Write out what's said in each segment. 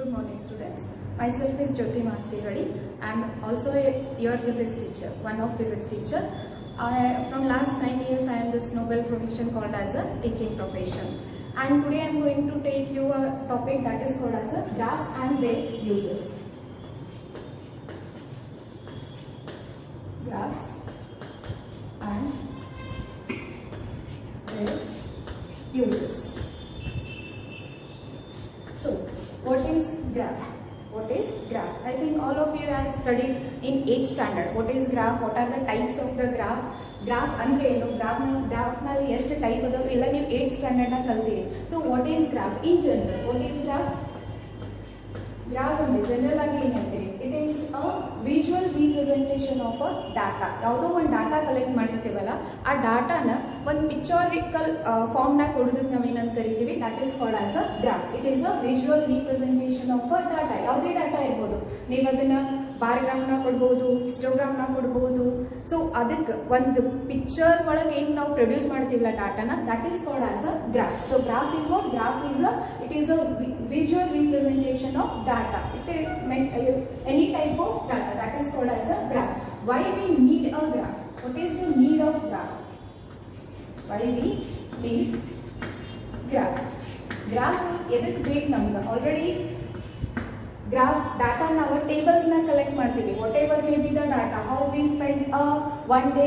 Good morning, students. Myself is Jyoti Mastigadi. I am also your physics teacher, one of physics teacher. From last 9 years, I am this noble profession called as a teaching profession. And today I am going to take you a topic that is called as a graphs and their uses. Graphs and their uses. So, what is graph? What is graph? I think all of you have studied in 8th standard. What is graph? What are the types of the graph? Graph ಅಂದ್ರೆ ಏನು? graph ನಲ್ಲಿ ಎಷ್ಟು type ಅದಾವೆ ಎಲ್ಲ ನೀವು 8th standard ನ ಕಲ್ತೀರಿ. So what is graph in general? What is graph? Graph ಅಂದ್ರೆ ಜನರಲ್ ಆಗಿ ಏನು ಹೇಳ್ತೀರಿ? It is a visual representation of a data. ಯಾವುದೋ ಒಂದು ಡಾಟಾ ಕಲೆಕ್ಟ್ ಮಾಡಿರ್ತೀವಲ್ಲ, ಆ ಡಾಟಾನ ಒಂದು ಪಿಕ್ಚರಿಕಲ್ ಫಾರ್ಮ್ ನಾಗ ಕೊಡೋದಕ್ಕೆ ನಾವು ಏನಂತ ಕರಿತೀವಿ? That is called as a graph. It is a visual representation of a data. ಯಾವುದೇ ಡಾಟಾ ಇರ್ಬೋದು, ನೀವು ಅದನ್ನ ಬಾರ್ ಗ್ರಾಫ್ನ ಕೊಡ್ಬೋದು, ಹಿಸ್ಟೋಗ್ರಾಮ್ನ ಕೊಡ್ಬೋದು. ಸೊ ಅದಕ್ಕೆ ಒಂದು ಪಿಕ್ಚರ್ ಒಳಗೆ ಏನು ನಾವು ಪ್ರೊಡ್ಯೂಸ್ ಮಾಡ್ತೀವಲ್ಲ ಡಾಟಾನ, that is called as a graph. So graph is what? Graph is it is a visual representation of data. It meant any type of data, that is called as a graph. Why we need a graph? What is the need of graph? Why we need graph? Graph ಎದಕ್ಕೆ ಬೇಕು ನಮ್ಗೆ? Already graph data ನಾವು tables ನ collect ಮಾಡ್ತೀವಿ. Whatever may be the data, how we spend one day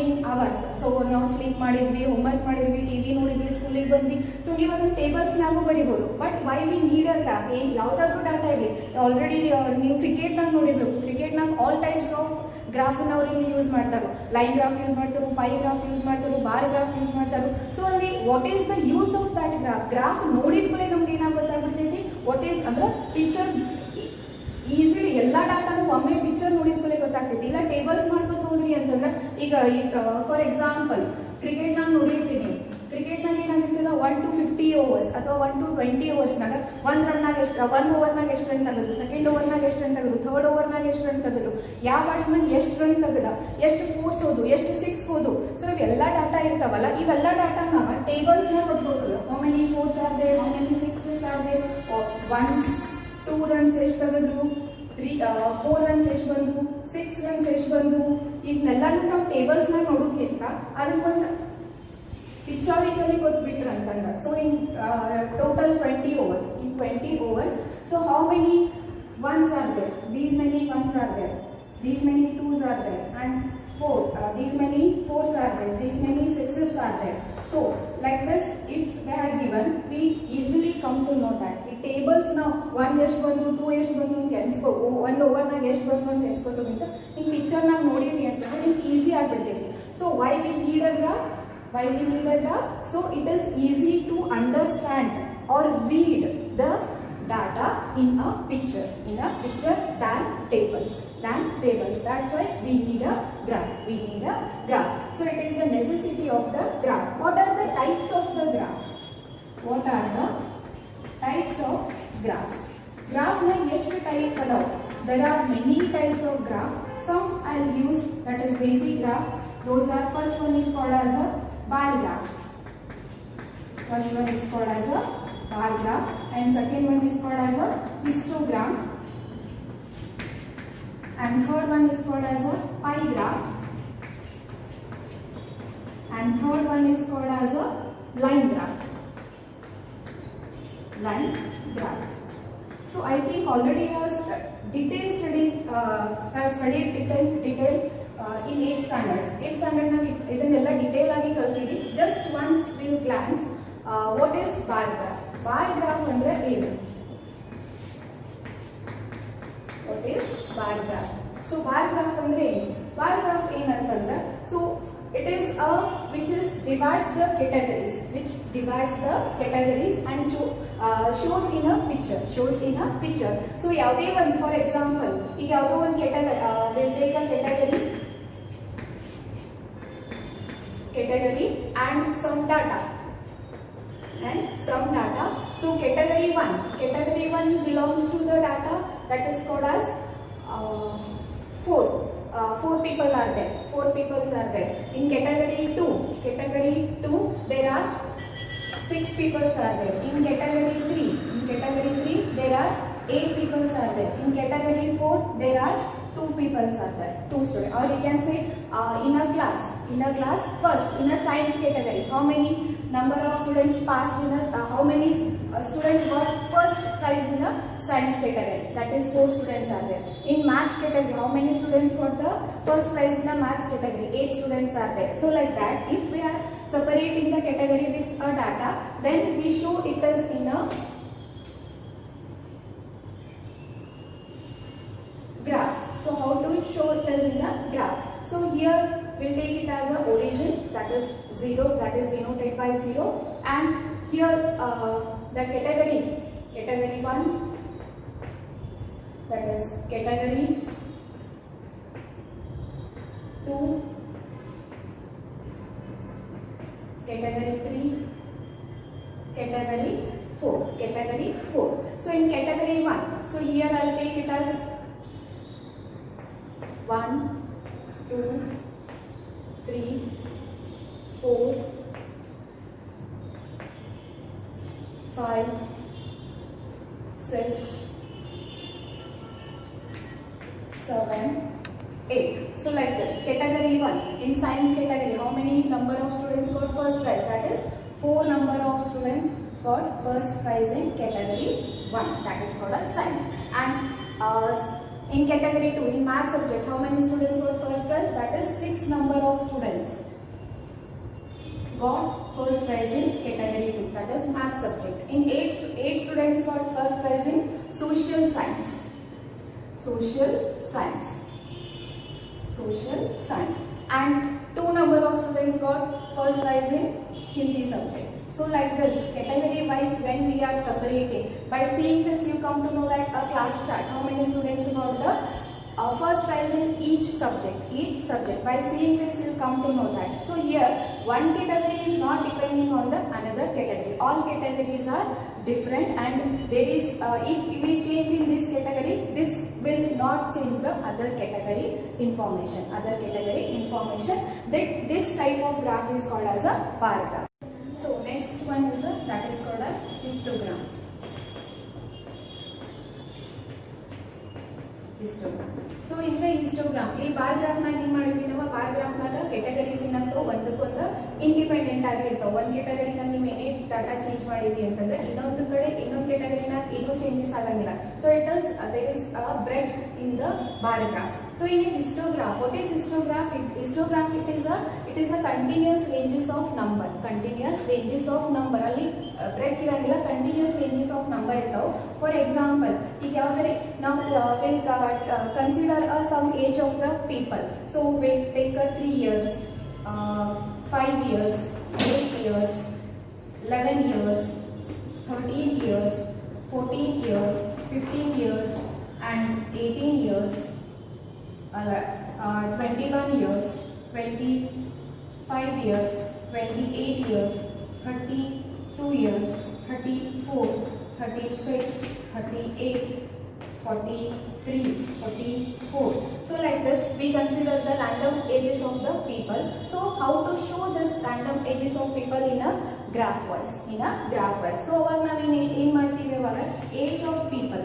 in hours. So ನಾವು sleep ಮಾಡಿದ್ವಿ, homework ಮಾಡಿದ್ವಿ, TV ನೋಡಿದ್ವಿ, ಸ್ಕೂಲಿಗೆ ಬಂದ್ವಿ. ಸೊ ನೀವು ಅದನ್ನ ಟೇಬಲ್ಸ್ ನಾಗೂ ಬರೀಬಹುದು. But why we need a graph? ಯಾವ್ದಾದ್ರು ಡಾಟಾ ಇರಲಿ. ಆಲ್ರೆಡಿ ನೀವು ಕ್ರಿಕೆಟ್ ನಾಗ ನೋಡಿರ್ಬೇಕು. ಕ್ರಿಕೆಟ್ ನಾಗ ಆಲ್ ಟೈಪ್ಸ್ ಆಫ್ ಗ್ರಾಫ್ ಅವ್ರು ಇಲ್ಲಿ ಯೂಸ್ ಮಾಡ್ತಾರೆ. ಲೈನ್ ಗ್ರಾಫ್ ಯೂಸ್ ಮಾಡ್ತಾರೆ, ಪೈ ಗ್ರಾಫ್ ಯೂಸ್ ಮಾಡ್ತಾರೆ, ಬಾರ್ ಗ್ರಾಫ್ ಯೂಸ್ ಮಾಡ್ತಾರೆ. ಸೊ ಅಲ್ಲಿ what is the use of that graph? Graph ನೋಡಿದ್ಮೇಲೆ ನಮ್ಗೆ ಏನಾಗ್ಬಿಡ್ತೈತಿ? ವಾಟ್ ಈಸ್ ಅಂದ್ರೆ ಪಿಕ್ಚರ್ ಈಸಿಲಿ ಎಲ್ಲಾ ಡಾಟಾನು ಒಮ್ಮೆ ಪಿಕ್ಚರ್ ನೋಡಿದ್ಮೇಲೆ ಗೊತ್ತಾಗ್ತೈತಿ. ಇಲ್ಲ ಟೇಬಲ್ಸ್ ಮಾಡ್ಕೊತ ಹೋದ್ರಿ ಅಂತಂದ್ರೆ, ಈಗ ಫಾರ್ ಎಕ್ಸಾಂಪಲ್ ಕ್ರಿಕೆಟ್ ನಾಗ ನೋಡಿರ್ತೀನಿ. ಕ್ರಿಕೆಟ್ ನಾಗ ಏನಾಗಿರ್ತದ, 1 to 50 ಓವರ್ಸ್ ಅಥವಾ 1 to 20 ಓವರ್ಸ್ ನಾಗ ಒಂದ್ ಓವರ್ ನಾಗ ಎಷ್ಟು ರನ್ ತೆಗೆದ್ರು, ಸೆಕೆಂಡ್ ಓವರ್ ನಾಗ ಎಷ್ಟು ರನ್ ತೆಗೆದ್ರು, ಥರ್ಡ್ ಓವರ್ ನಾಗ ಎಷ್ಟು ರನ್ ತೆಗೆದ್ರು, ಯಾವ ಬ್ಯಾಟ್ಸ್ಮನ್ ಎಷ್ಟು ರನ್ ತೆಗೆದ, ಎಷ್ಟು ಫೋರ್ಸ್ ಹೋದು, ಎಷ್ಟು ಸಿಕ್ಸ್ ಹೋದು. ಸೊ ಇವೆಲ್ಲಾ ಡಾಟಾ ಇರ್ತಾವಲ್ಲ, ಇವೆಲ್ಲಾ ಡಾಟಾ ನಾವ ಟೇಬಲ್ಸ್ ನ ಕೊಟ್ಬೋದು. How many fours are there, how many sixes are there, ones 2 runs ಎಷ್ಟು ತೆಗೆದ್ರು, 4 ರನ್ಸ್ ಎಷ್ಟು ಬಂದು, 6 ರನ್ಸ್ ಎಷ್ಟು ಬಂದು. ಇದನ್ನೆಲ್ಲಾನು ನಾವು ಟೇಬಲ್ಸ್ ನ ನೋಡೋಕ್ಕಿಂತ ಅದಕ್ಕೊಂದು ಪಿಕ್ಚರಿಕಲಿ ಕೊಟ್ಬಿಟ್ರು ಅಂತಂದ್ರೆ, so in total 20 overs. In 20 overs, so how many ones are there? These many ones are there, these many twos are there, and these many fours are there, these many sixes are there. So like this, if they had given, we easily come to know that the tables now 1 ಎಷ್ಟು ಬಂದು, 2 ಎಷ್ಟು ಬಂದು ಅಂತ ಎಣಿಸ್ಕೋ, ಒಂದು over ನಾಗ ಎಷ್ಟು ಬಂದು ಅಂತ ಎಣಿಸ್ಕೋತೋಗಿಂತ ಈ ಪಿಕ್ಚರ್ ನಾಗ ನೋಡಿದ್ರಿ ಅಂತಂದ್ರೆ ನಿಮ್ಗೆ ಈಸಿ ಆಗ್ಬಿಡ್ತೈತಿ. So why we need a graph? Why we need a graph? So it is easy to understand or read the data in a picture than tables. That's why we need a graph. So it is the necessity of the graph. What are the types of the graphs? What are the types of graphs? Graph na ಎಷ್ಟು type adav? There are many types of graph. Some I'll use, that is basic graph. Those are, first one is called as a bar graph. First one is called as a bar graph, and second one is called as a histogram, and third one is called as a pie graph, and third one is called as a line graph. So I think already you have studied detail in 8th standard. 8th standard ನಲ್ಲಿ ಇದನ್ನೆಲ್ಲ detail ಆಗಿ ಕಲ್ತೀವಿ. Just once will glance, what is bar graph? Bar graph ಅಂದ್ರೆ ಏನು? What is bar graph? So bar graph ಅಂದ್ರೆ ಏನು? Bar graph ಏನಂತಂದ್ರೆ, so it is a which divides the categories and shows in a picture. So ಯಾವುದೇ ಒಂದು, for example ಈಗ ಯಾವುದೋ ಒಂದು category and some data. So category 1 belongs to the data that is called as 4 people are there. In category 2 there are 6 people are there. In category 3 8 people are there. In category 4, there are 2 people are there, 2 students. Or you can say in a class first, in a science category, how many number of students passed in a, how many students got first prize in a science category, that is 4 students are there. In maths category, how many students got the first prize in the maths category, 8 students are there. So like that, if we are separating the category with a data, then we show it as in a graphs. So how to show it as in a graph? So here we'll take it as a origin, that is 0, that is denoted by 0, and here the category 1, that is category 2, category 3, category 4. So in category 1, so here I'll take it as 1, 2, 3, 4, 5, 6, 7, 8. So like that. Category 1. In science category, how many number of students got first prize? That is 4 number of students got first prize in category 1. That is called as science. And in category 2, in math subject, how many students got first prize? That is 6 number of students got first prize in category 2, that is math subject. In 8 students got first prize in social science. And 2 number of students got first prize in Hindi subject. So like this, category wise, when we are separating, by seeing this you come to know that a class chart, how many students got the first prize in each subject. By seeing this you come to know that. So here one category is not depending on the another category. All categories are different, and there is if we change in this category, this will not change the other category information. That this type of graph is called as a bar graph. So next one is that is called as histogram. So in the histogram, ಈ bar graph ನಾಗ ಏನು ಮಾಡಿದ್ವಿ ನಾವು, bar graph ನಾಗ categories ಏನಂತ ಒಂದಕ್ಕೊಂದು independent ಆಗಿ ಇರ್ತಾವ. ಒಂದು ಕೆಟಗರಿನ ನೀವು ಏನೇ ಡಾಟಾ ಚೇಂಜ್ ಮಾಡಿದ್ರಿ ಅಂತಂದ್ರೆ ಇನ್ನೊಂದು ಕೆಟಗರಿನ ಏನೂ ಚೇಂಜಸ್ ಆಗಂಗಿಲ್ಲ. So it is there is a break in the bar graph. So in a histograph, what is histograph? Histograph it is a continuous ranges of number. ಅಲ್ಲಿ ಬ್ರೇಕ್ ಇರಂಗಿಲ್ಲ, ಕಂಟಿನ್ಯೂಸ್ ರೇಂಜಸ್ ಆಫ್ ನಂಬರ್ ಇರ್ತಾವ. For example, ಈಗ ಯಾವ್ದಾರೆ ನಾವು will consider some age of the people. So will take 3 years, 5 years, 8 years, 11 years, 13 years, 14 years, 15 years and 18 years, 21 years, 25 years, 28 years, 32 years, 34, 36, 38, 43, 44. So like this we consider the random ages of the people. So how to show this random ages of people in a graph wise? So aವಾಗ ನಾವು ಏನು ಮಾಡ್ತೀವಿ, ಅವಾಗ age of people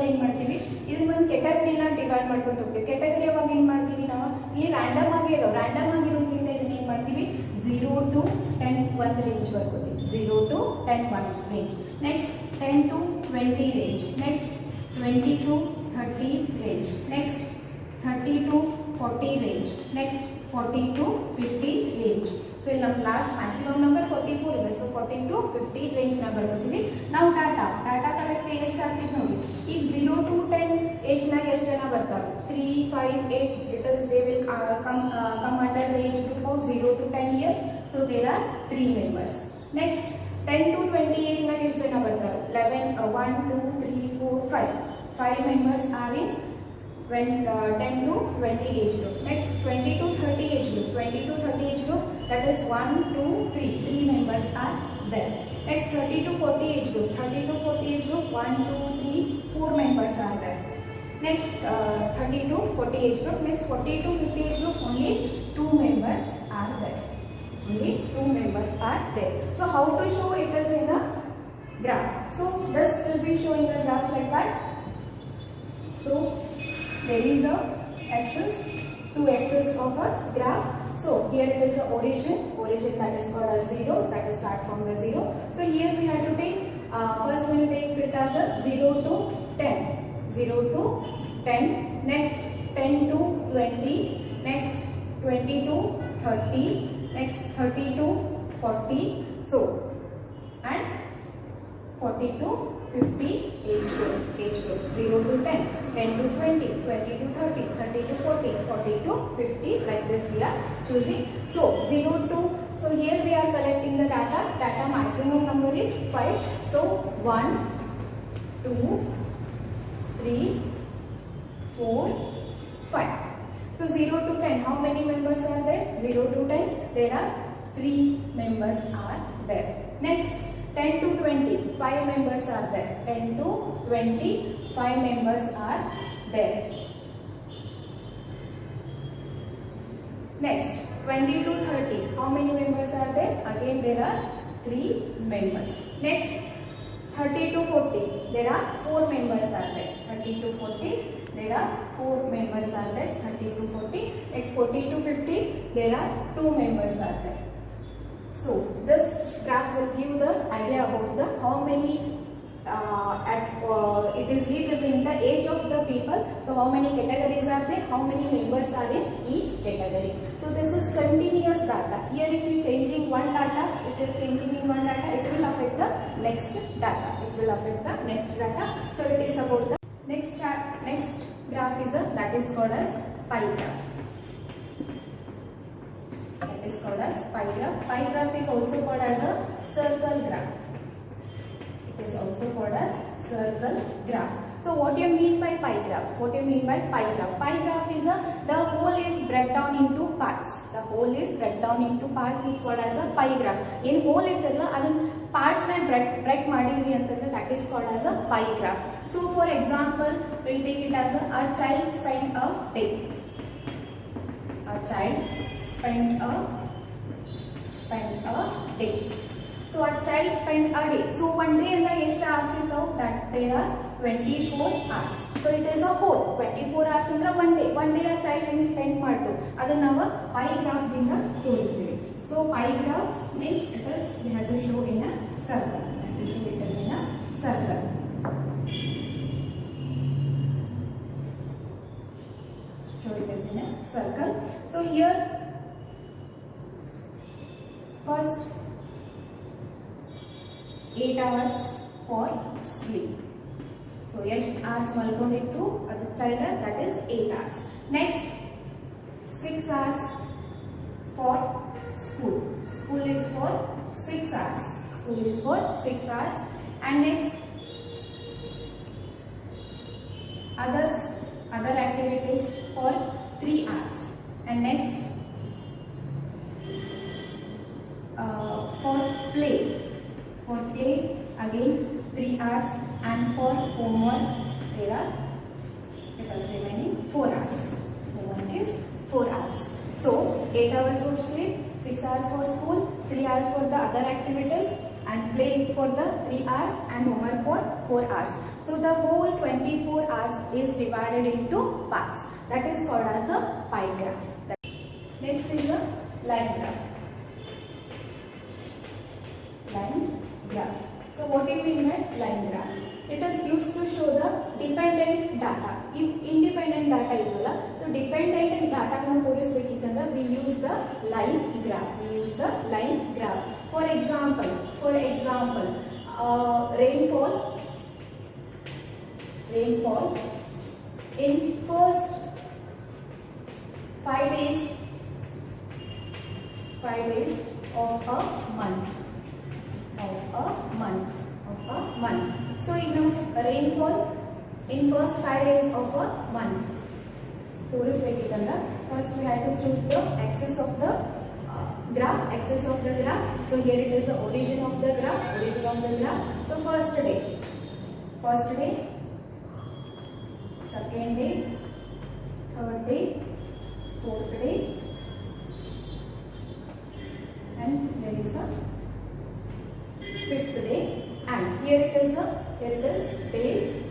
ಏನ್ ಮಾಡ್ತೀವಿ, ಇದನ್ನ ಒಂದು ಕೆಟಗರಿನ divide ಮಾಡ್ಕೊಂಡು ಹೋಗ್ತೀವಿ. ಕೆಟಗರಿ ಅವಾಗ ಏನ್ ಮಾಡ್ತೀವಿ ನಾವು, ಇಲ್ಲಿ ರ್ಯಾಂಡಮ್ ಆಗಿರೋದ್ರಿಂದ ಇದನ್ನ ಏನ್ ಮಾಡ್ತೀವಿ 0 to 10 ಒಂದು ರೇಂಜ್ ಬರ್ಕೋತೀವಿ. 0 to 10 1 range. Next 10 to 20 range. Next 20 to 30 range. Next 30 to 40 range. Next 40 to 50 range. So ಇಲ್ಲಿ ನಮ್ಮ ಕ್ಲಾಸ್ ಮ್ಯಾಕ್ಸಿಮಮ್ ನಂಬರ್ 44 ಇದೆ. ಸೊ 40 to 50 ರೇಂಜ್ ನ ಬರ್ಕೊತೀವಿ. ನಾವು ಡಾಟಾ ಕಲೆಕ್ಟ್ ಎಷ್ಟು ಆಗ್ತೀವಿ ನೋಡಿ. ಈಗ 0 to 10 ಏಜ್ ನಾಗ ಎಷ್ಟು ಜನ ಬರ್ತಾರೆ? 3, 5, 8. It is they will come under the age group of 0 to 10 years. So there are 3 members. Next 10 to 20 age ನಾಗ ಎಷ್ಟು ಜನ ಬರ್ತಾರೆ? 11, 1, 2, 3, 4, 5. 5 members are in 10 to 20 age group. Next 20 to 30 age group. 20 to 30 age group, that is 1, 2, 3. 3 members are there. Next 30 to 40 age group. 30 to 40 age group, 1, 2, 3, 4 members are there. Next 30 to 40 age group. Next 40 to 50 age group, only 2 members are there. So how to show it is in a graph. So this will be showing the graph like that. So there is a axis, two axes of a graph. So here it is the origin that is called as 0, that is start from the 0. So here we have to take, first we will take it as a 0 to 10, 0 to 10, next 10 to 20, next 20 to 30, next 30 to 40, so and 40 to 50 age group, 0 to 10, 10 to 20, 20 to 30, 30 to 40, 40 to 50, like this we are choosing. So 0 to, so here we are collecting the data maximum number is 5. So 1, 2, 3, 4, 5. So 0 to 10, how many members are there? 0 to 10, there are 3 members are there. Next 10 to 20, 5 members are there. 10 to 20, 5 members are there. Next 20 to 30, how many members are there? Again there are 3 members. Next 30 to 40, there are 4 members are there. 30 to 40, there are 4 members are there. 30 to 40. Next 40 to 50, there are 2 members are there. So this graph will give the idea about the how many it is representing the age of the people. So how many categories are there? How many members are in each category? So this is continuous data. Here if you changing one data, if you are changing in one data, it will affect the next data. It will affect the next data. So it is about the next graph is that is called as pie graph. That is called as pie graph. Pie graph is also called as a circle graph. It is also called as circle graph. So what do you mean by pie graph? What do you mean by pie graph? Pie graph is the whole is break down into parts. The whole is break down into parts is called as a pie graph. In whole ittalla adin parts na break madidri antandre that is called as a pie graph. So for example, we'll take it as a child spent a day. A child spent a day. So a child spent a day. So one day anda ಎಷ್ಟು hours ಇರ್ತಾವ? That there are 24 hours. So it is a whole 24 hours ಅಂದ್ರೆ one day a child ಹೆಂಗ್ spend ಮಾಡ್ತು ಅದನ್ನ ನಾವು pie graph ದಿಂದ ತೋರಿಸ್ತೀವಿ. So pie graph means it is we have to show in a circle. We have to show it as in a circle. Show it as in a circle. So here first 8 hours for sleep. So ಎಷ್ಟು hours ಮಲ್ಕೊಂಡಿತ್ತು ಅದು child that is 8 hours. Next 6 hours for school. School is for 6 hours. School is for 6 hours. And next other activities for 3 hours. And next for play again 3 hours, and for homework there are it is remaining 4 hours. Homework is 4 hours. So 8 hours for sleep, 6 hours for school, 3 hours for the other activities, and play for the 3 hours, and homework for 4 hours. So the whole 24 hours is divided into parts. That is called as a pie graph. Next is a line graph. Line graph. So what do you mean by line graph? It is used to show the dependent data. If independent data illalla, so dependent data na torisbekitandre we use the line graph. We use the line graph. For example, rainfall in first 5 days of a month. So rainfall in first 5 days of a month. First we have to choose the axis of the graph. So here it is the origin of the graph. So first day, second day, third day, fourth day, and there is a fifth day, and here here it is day,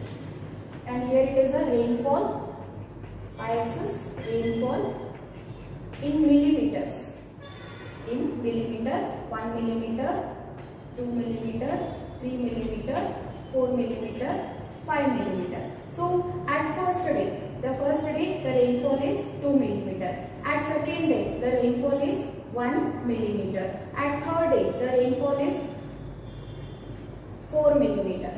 and here it is the rainfall. Y-axis rainfall in millimeters. In millimeter, 1 millimeter, 2 millimeter, 3 millimeter, 4 millimeter, 5 millimeter. So at first day, the rainfall is 2 millimeter. At second day, the rainfall is 1 millimeter. At third day, the rainfall is 4 millimeter.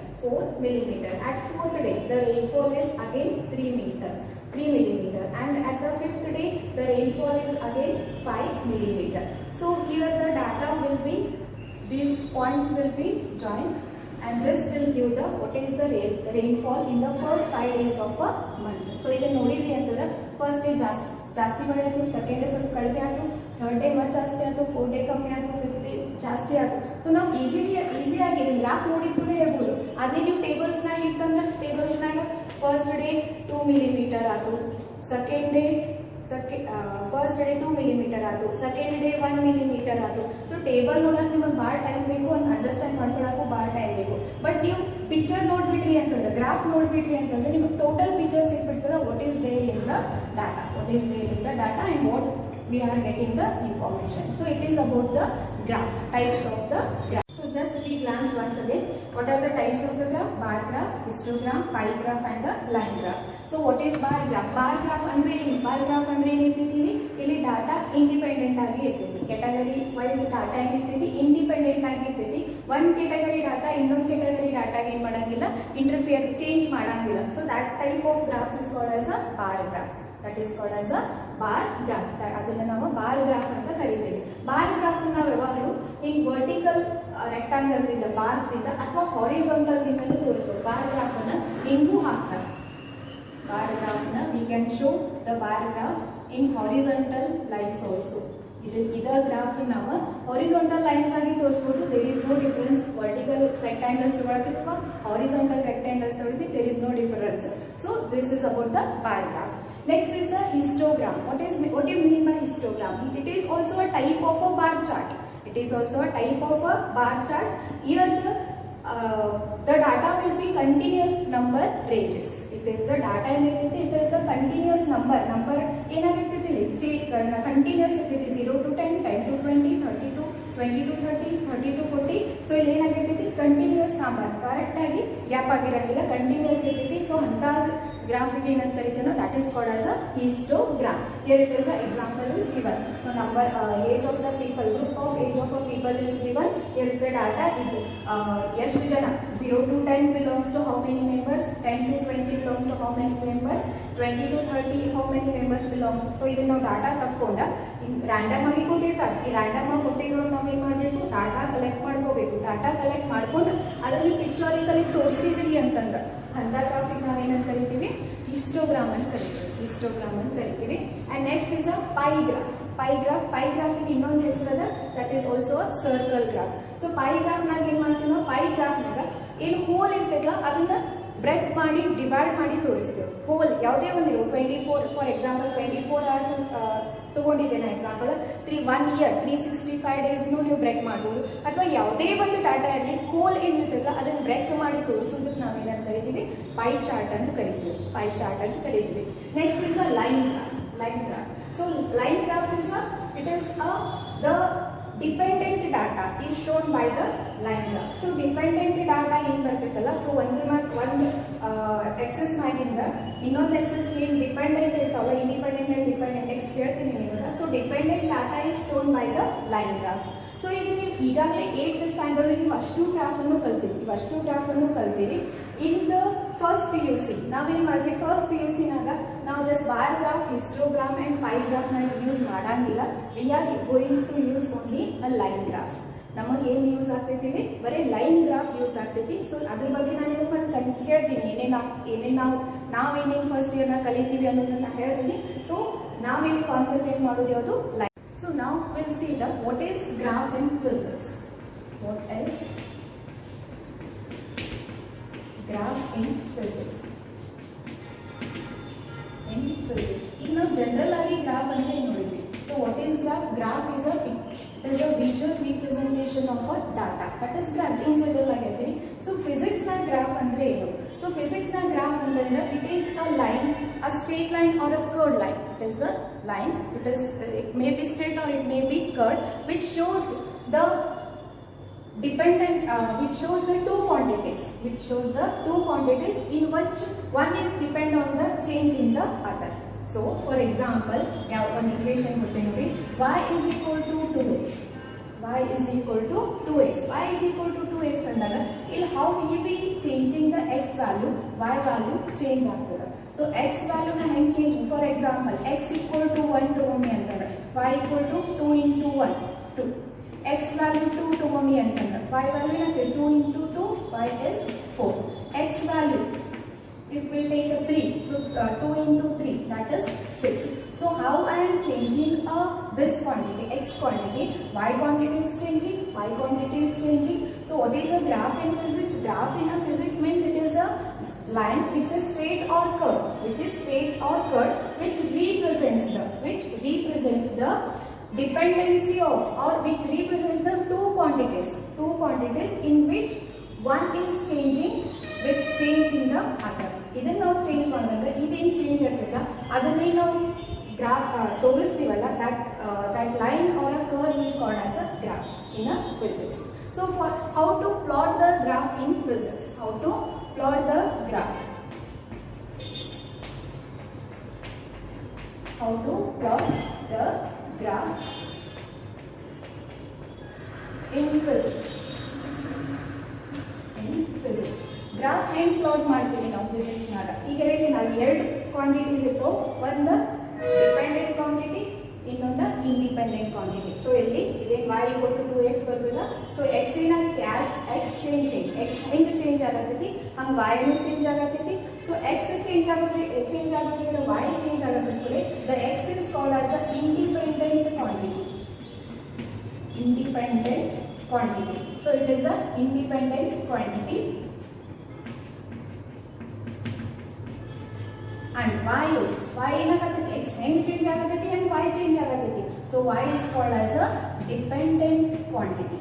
At fourth day, the rainfall is again 3 millimeter. And at the fifth day, the rainfall is again 5 millimeter. So here the data will be, these points will be joined, and this will give the what is the rainfall in the first 5 days of a month. So ಇಲ್ಲಿ ನೋಡಿದ್ರಿ ಅಂತಂದ್ರೆ first day ಜಾಸ್ತಿ ಮಳೆ ಆಯ್ತು, second day ಸ್ವಲ್ಪ ಕಡಿಮೆ ಆಯ್ತು, third day ಮತ್ತೆ ಜಾಸ್ತಿ ಆಯ್ತು, ಫೋರ್ತ್ ಡೇ ಕಮ್ಮಿ ಆಯ್ತು, ಫಿಫ್ತ್ ಡೇ ಜಾಸ್ತಿ ಆಯ್ತು. ಸೊ ನಾವು ಈಸಿಯಾಗಿ ಇದನ್ನ ಗ್ರಾಫ್ ನೋಡಿದ ಕೂಡ ಹೇಳ್ಬೋದು. ಅದೇ ನೀವು ಟೇಬಲ್ಸ್ನಾಗ ಇತ್ತಂದ್ರೆ ಟೇಬಲ್ಸ್ನಾಗ ಫಸ್ಟ್ ಡೇ 2 millimeter ಆಯ್ತು, second day first day 2 millimeter ಆಯ್ತು, ಸೆಕೆಂಡ್ ಡೇ 1 millimeter ಆಯ್ತು. ಸೊ ಟೇಬಲ್ ನೋಡೋಕೆ ನಿಮಗೆ ಭಾಳ ಟೈಮ್ ಬೇಕು, ಅಂತ ಅಂಡರ್ಸ್ಟ್ಯಾಂಡ್ ಮಾಡ್ಕೊಳಕ್ಕೂ ಭಾಳ ಟೈಮ್ ಬೇಕು. ಬಟ್ ನೀವು ಪಿಕ್ಚರ್ ನೋಡ್ಬಿಟ್ರಿ ಅಂತಂದ್ರೆ, ಗ್ರಾಫ್ ನೋಡ್ಬಿಟ್ರಿ ಅಂತಂದ್ರೆ ನಿಮಗೆ ಟೋಟಲ್ ಪಿಕ್ಚರ್ ಸಿಗ್ಬಿಡ್ತದೆ. What is there in the data, and what we are getting the information. So it is about the graph, types of the graph. So just we glance once again, what are the types of the graph? Bar graph, histogram, pie graph and the line graph. So what is bar graph? Bar graph andre ಏನು? Bar graph andre ಏನು ಇರ್ತೈತಿ? ಇಲ್ಲಿ data independent ಆಗಿ ಇರ್ತೈತಿ. Category wise data ಏನಿರ್ತೈತಿ? Independent ಆಗಿ ಇರ್ತೈತಿ. ಒಂದು ಕ್ಯಾಟಗರಿ ಡಾಟಾ ಇನ್ನೊಂದು ಕ್ಯಾಟಗರಿ ಡಾಟಾಗೆ ಏನು ಮಾಡಂಗಿಲ್ಲ, ಇಂಟರ್ಫಿಯರ್ ಚೇಂಜ್ ಮಾಡಂಗಿಲ್ಲ. So that type of graph is called as a bar graph. ಅದನ್ನ ನಾವು ಬಾರ್ ಗ್ರಾಫ್ ಅಂತ ಕರಿತೀವಿ. ಬಾರ್ ಗ್ರಾಫ್ ನಾವು ಯಾವಾಗಲೂ ಹಿಂಗ್ ವರ್ಟಿಕಲ್ ರೆಕ್ಟಾಂಗಲ್ಸ್ ಇಂದ, ಬಾರ್ಸ್ ಇಂದ ಅಥವಾ ಹಾರಿಜಾಂಟಲ್ ಇಂದಲೂ ತೋರಿಸ್ಬೋದು. ಬಾರ್ ಗ್ರಾಫ್ ಅನ್ನ ಹಿಂಗೂ ಹಾಕ್ತಾರೆ. ಬಾರ್ ಗ್ರಾಫ್ ನ we can show the bar graph in horizontal lines also. ಇದ ಗ್ರಾಫ್ ನಾವು ಹಾರಿಜಾಂಟಲ್ ಲೈನ್ಸ್ ಆಗಿ ತೋರಿಸಬಹುದು. There is no difference. Vertical rectangles ತಗೊಳಕ್ಕೆ ಅಥವಾ ಹಾರಿಜಾಂಟಲ್ ರೆಕ್ಟಾಂಗಲ್ಸ್ ತಗೊಳ್ಳಿ, there is no difference. So this is about the bar graph. Next is the histogram. What do you mean by histogram? It is also a type of a bar chart. Here the data will be continuous number ranges. It is the data ಏನಿರ್ತೈತಿ, it is the continuous number ಏನಾಗಿರ್ತೈತಿ ಇಲ್ಲಿ continuous ಇರ್ತೈತಿ. 0 to 10, 10 to 20, 30 to 20 to 30, 30 to 40. So ಇಲ್ಲಿ ಏನಾಗಿರ್ತೈತಿ, continuous number, correct ಆಗಿ gap ಆಗಿರಂಗಿಲ್ಲ, continuous ಇರ್ತೈತಿ. So ಅಂತ graphic ಏನಂತ ಕರಿತೀನೋ that is called as a histogram. Here it is a example is given. So number age of the people, group of age of a people is given. Here the data ಇದು ಎಷ್ಟು ಜನ, 0 to 10 belongs to how many members, 10 to 20 belongs to how many members, 20 to 30 how many members belongs. So ಇದನ್ನ ನಾವು data ತಕ್ಕೊಂಡ random ಆಗಿ ಕೊಟ್ಟಿರ್ತಾರೆ. ಈ random ಆಗಿ ಕೊಟ್ಟಿರೋ ನಾವು ಏನ್ ಮಾಡಬೇಕು, ಡಾಟಾ ಕಲೆಕ್ಟ್ ಮಾಡ್ಕೋಬೇಕು. ಡಾಟಾ ಕಲೆಕ್ಟ್ ಮಾಡ್ಕೊಂಡು ಅದರಲ್ಲಿ ಪಿಕ್ಚರಿಕಲಿ ತೋರಿಸಿದ್ವಿ ಅಂತಂದ್ರೆ ಅಂತ ಗ್ರಾಫಿಕ್ ನಾವೇನಂತ ಕರಿತೀವಿ, ಹಿಸ್ಟೋಗ್ರಾಮ್ ಅಂತ ಕರಿತೀವಿ. And next is a pie graph ಇನ್ನೊಂದು ಹೆಸರದ, that is also a circle graph. So pie graph ನಾಗ ಏನ್ ಮಾಡ್ತೀವಿ ನಾವು, ಪೈ ಗ್ರಾಫ್ ನಾಗ ಏನು ಹೋಲ್ ಇರ್ತೈತಲ್ಲ ಅದನ್ನ ಬ್ರೇಕ್ ಮಾಡಿ ಡಿವೈಡ್ ಮಾಡಿ ತೋರಿಸ್ತೇವೆ. ಹೋಲ್ ಯಾವುದೇ ಒಂದಿರೋ 24 ಫಾರ್ ಎಕ್ಸಾಂಪಲ್ 24 hours ತಗೊಂಡಿದ್ದೇನೆ ಎಕ್ಸಾಂಪಲ್, 1 year 365 days ನೀವು ಬ್ರೇಕ್ ಮಾಡ್ಬೋದು. ಅಥವಾ ಯಾವುದೇ ಒಂದು ಡಾಟಾ ಇರಲಿ, ಹೋಲ್ ಏನಿರ್ತಲ್ಲ ಅದನ್ನು ಬ್ರೇಕ್ ಮಾಡಿ ತೋರಿಸೋದಕ್ಕೆ ನಾವೇನಂತ ಕರಿತೀವಿ, ಪೈ ಚಾರ್ಟ್ ಅಂತ ಕರಿತೀವಿ. Next is a line graph. So line graph is the dependent data is shown by the line graph. So dependent data ಏನು ಬರ್ತೈತಲ್ಲ, ಸೊ ಒಂದು ಎಕ್ಸೆಸ್ ಮ್ಯಾಗಿಂದ ಇನ್ನೊಂದು ಎಕ್ಸೆಸ್ ಏನು ಡಿಪೆಂಡೆಂಟ್ ಇರ್ತಾವಲ್ಲ, ಇಂಡಿಪೆಂಡೆಂಟ್ ಅಂಡ್ ಡಿಪೆಂಡೆಂಟ್ ನೆಕ್ಸ್ಟ್ ಹೇಳ್ತೀನಿ ನಿಮಗೆ. So dependent data is shown by the line graph. So ಇದು ನೀವು ಈಗಾಗಲೇ 8th ಸ್ಟ್ಯಾಂಡರ್ಡ್ ನೀವು ಅಷ್ಟು ಗ್ರಾಫನ್ನು ಕಲ್ತೀರಿ. ಇನ್ ದ ಫಸ್ಟ್ PUC ನಾವೇನು ಮಾಡ್ತೀವಿ, ಫಸ್ಟ್ PUC ನಾಗ ನಾವು just bar graph, histogram and pie graph ನ ಯೂಸ್ ಮಾಡಂಗಿಲ್ಲ. We are going to use only a line graph. ನಮಗೆ ಏನು ಯೂಸ್ ಆಗ್ತೈತಿ, ಬರೀ ಲೈನ್ ಗ್ರಾಫ್ ಯೂಸ್ ಆಗ್ತೈತಿ. ಸೊ ಅದ್ರ ಬಗ್ಗೆ ನಾನು ನಿಮಗೆ ಹೇಳ್ತೀನಿ, ನಾವೇನೇನು ಫಸ್ಟ್ ಇಯರ್ ನ ಕಲಿತೀವಿ ಅನ್ನೋದನ್ನ ಹೇಳ್ತೀನಿ. ಸೊ ನಾವೇನು ಕಾನ್ಸಂಟ್ರೇಟ್ ಮಾಡೋದು ಯಾವುದು, line. So now we'll see what is graph in physics. What is graph in physics? ಈಗ ಜನರಲ್ ಆಗಿ ಗ್ರಾಫ್ ಅಂತ ನೋಡಿದ್ವಿ. So what is graph? Graph is a visual representation of a data. That is graph in general ಆಗಿರ್ತೀನಿ. So physics ನ graph ಅಂದ್ರೆ ಏನು? So physics ನ graph ಅಂತಂದ್ರೆ it is a line, a straight line or a curved line. It is a line, it may be straight or it may be curved, which shows the which shows the two quantities, in which one is depend on the change in the other. So for example, now one equation hote nodi, y is equal to 2x, y is equal to 2x, y is equal to 2x andaga il how we be changing the x value, y value change agtada. So x value na heng change, for example x equal to 1 ತಗೊಂಡಿ ಅಂತಂದ್ರೆ y equal to 2 into 1 2, x value 2 ತಗೊಂಡಿ ಅಂತಂದ್ರೆ y value ಏನಾಗುತ್ತೆ 2 into 2 y is 4, x value if we take a 3, so 2 into 3 that is 6. So how I am changing this quantity, x quantity, y quantity is changing, y quantity is changing. So what is a graph in physics? Graph in a physics means it is a line which is straight or curved, which represents the dependency of, or which represents the two quantities in which one is changing with change in the other. ಇದನ್ನ ನಾವು change ಮಾಡಿದಾಗ ಇದೇನು change ಆಗ್ತದ ಅದನ್ನೇ ನಾವು graph ತೋರಿಸ್ತೀವಲ್ಲ, that line or a curve is called as a graph in a physics. So for how to plot the graph in physics, graph ಹೆಂಗ್ plot ಮಾಡ್ತೀವಿ ನಾವು ಫಿಸಿಕ್ಸ್ ನಾಗ? ಈಗ ಹೇಳಿದ್ದೀನಿ ಅಲ್ಲಿ ಎರಡು ಕ್ವಾಂಟಿಟೀಸ್ ಇತ್ತು, ಒಂದು ಡಿಪೆಂಡೆಂಟ್ ಕ್ವಾಂಟಿಟಿ, ಇನ್ನೊಂದು ಇಂಡಿಪೆಂಡೆಂಟ್ ಕ್ವಾಂಟಿಟಿ. ಸೊ ಇಲ್ಲಿ ಇದೇನು y equal to 2x ಬರ್ತದ. ಸೊ x ಏನಾಗುತ್ತೆ, ಆಸ್ x ಚೇಂಜಿಂಗ್, x ಹೆಂಗ್ ಚೇಂಜ್ ಆಗತೈತಿ ಹಂಗ y ನು ಚೇಂಜ್ ಆಗತೈತಿ. ಸೊ x ಚೇಂಜ್ ಆಗೋದ್ರಿಂದ y ಚೇಂಜ್ ಆಗತೈತಿ. the x is called as the independent quantity. So it is a independent quantity. And y ಏನಾಗತೈತಿ, x ಹೆಂಗ್ change ಆಗತೈತಿ and y ಚೇಂಜ್ ಆಗತೈತಿ. So y is called as a dependent quantity.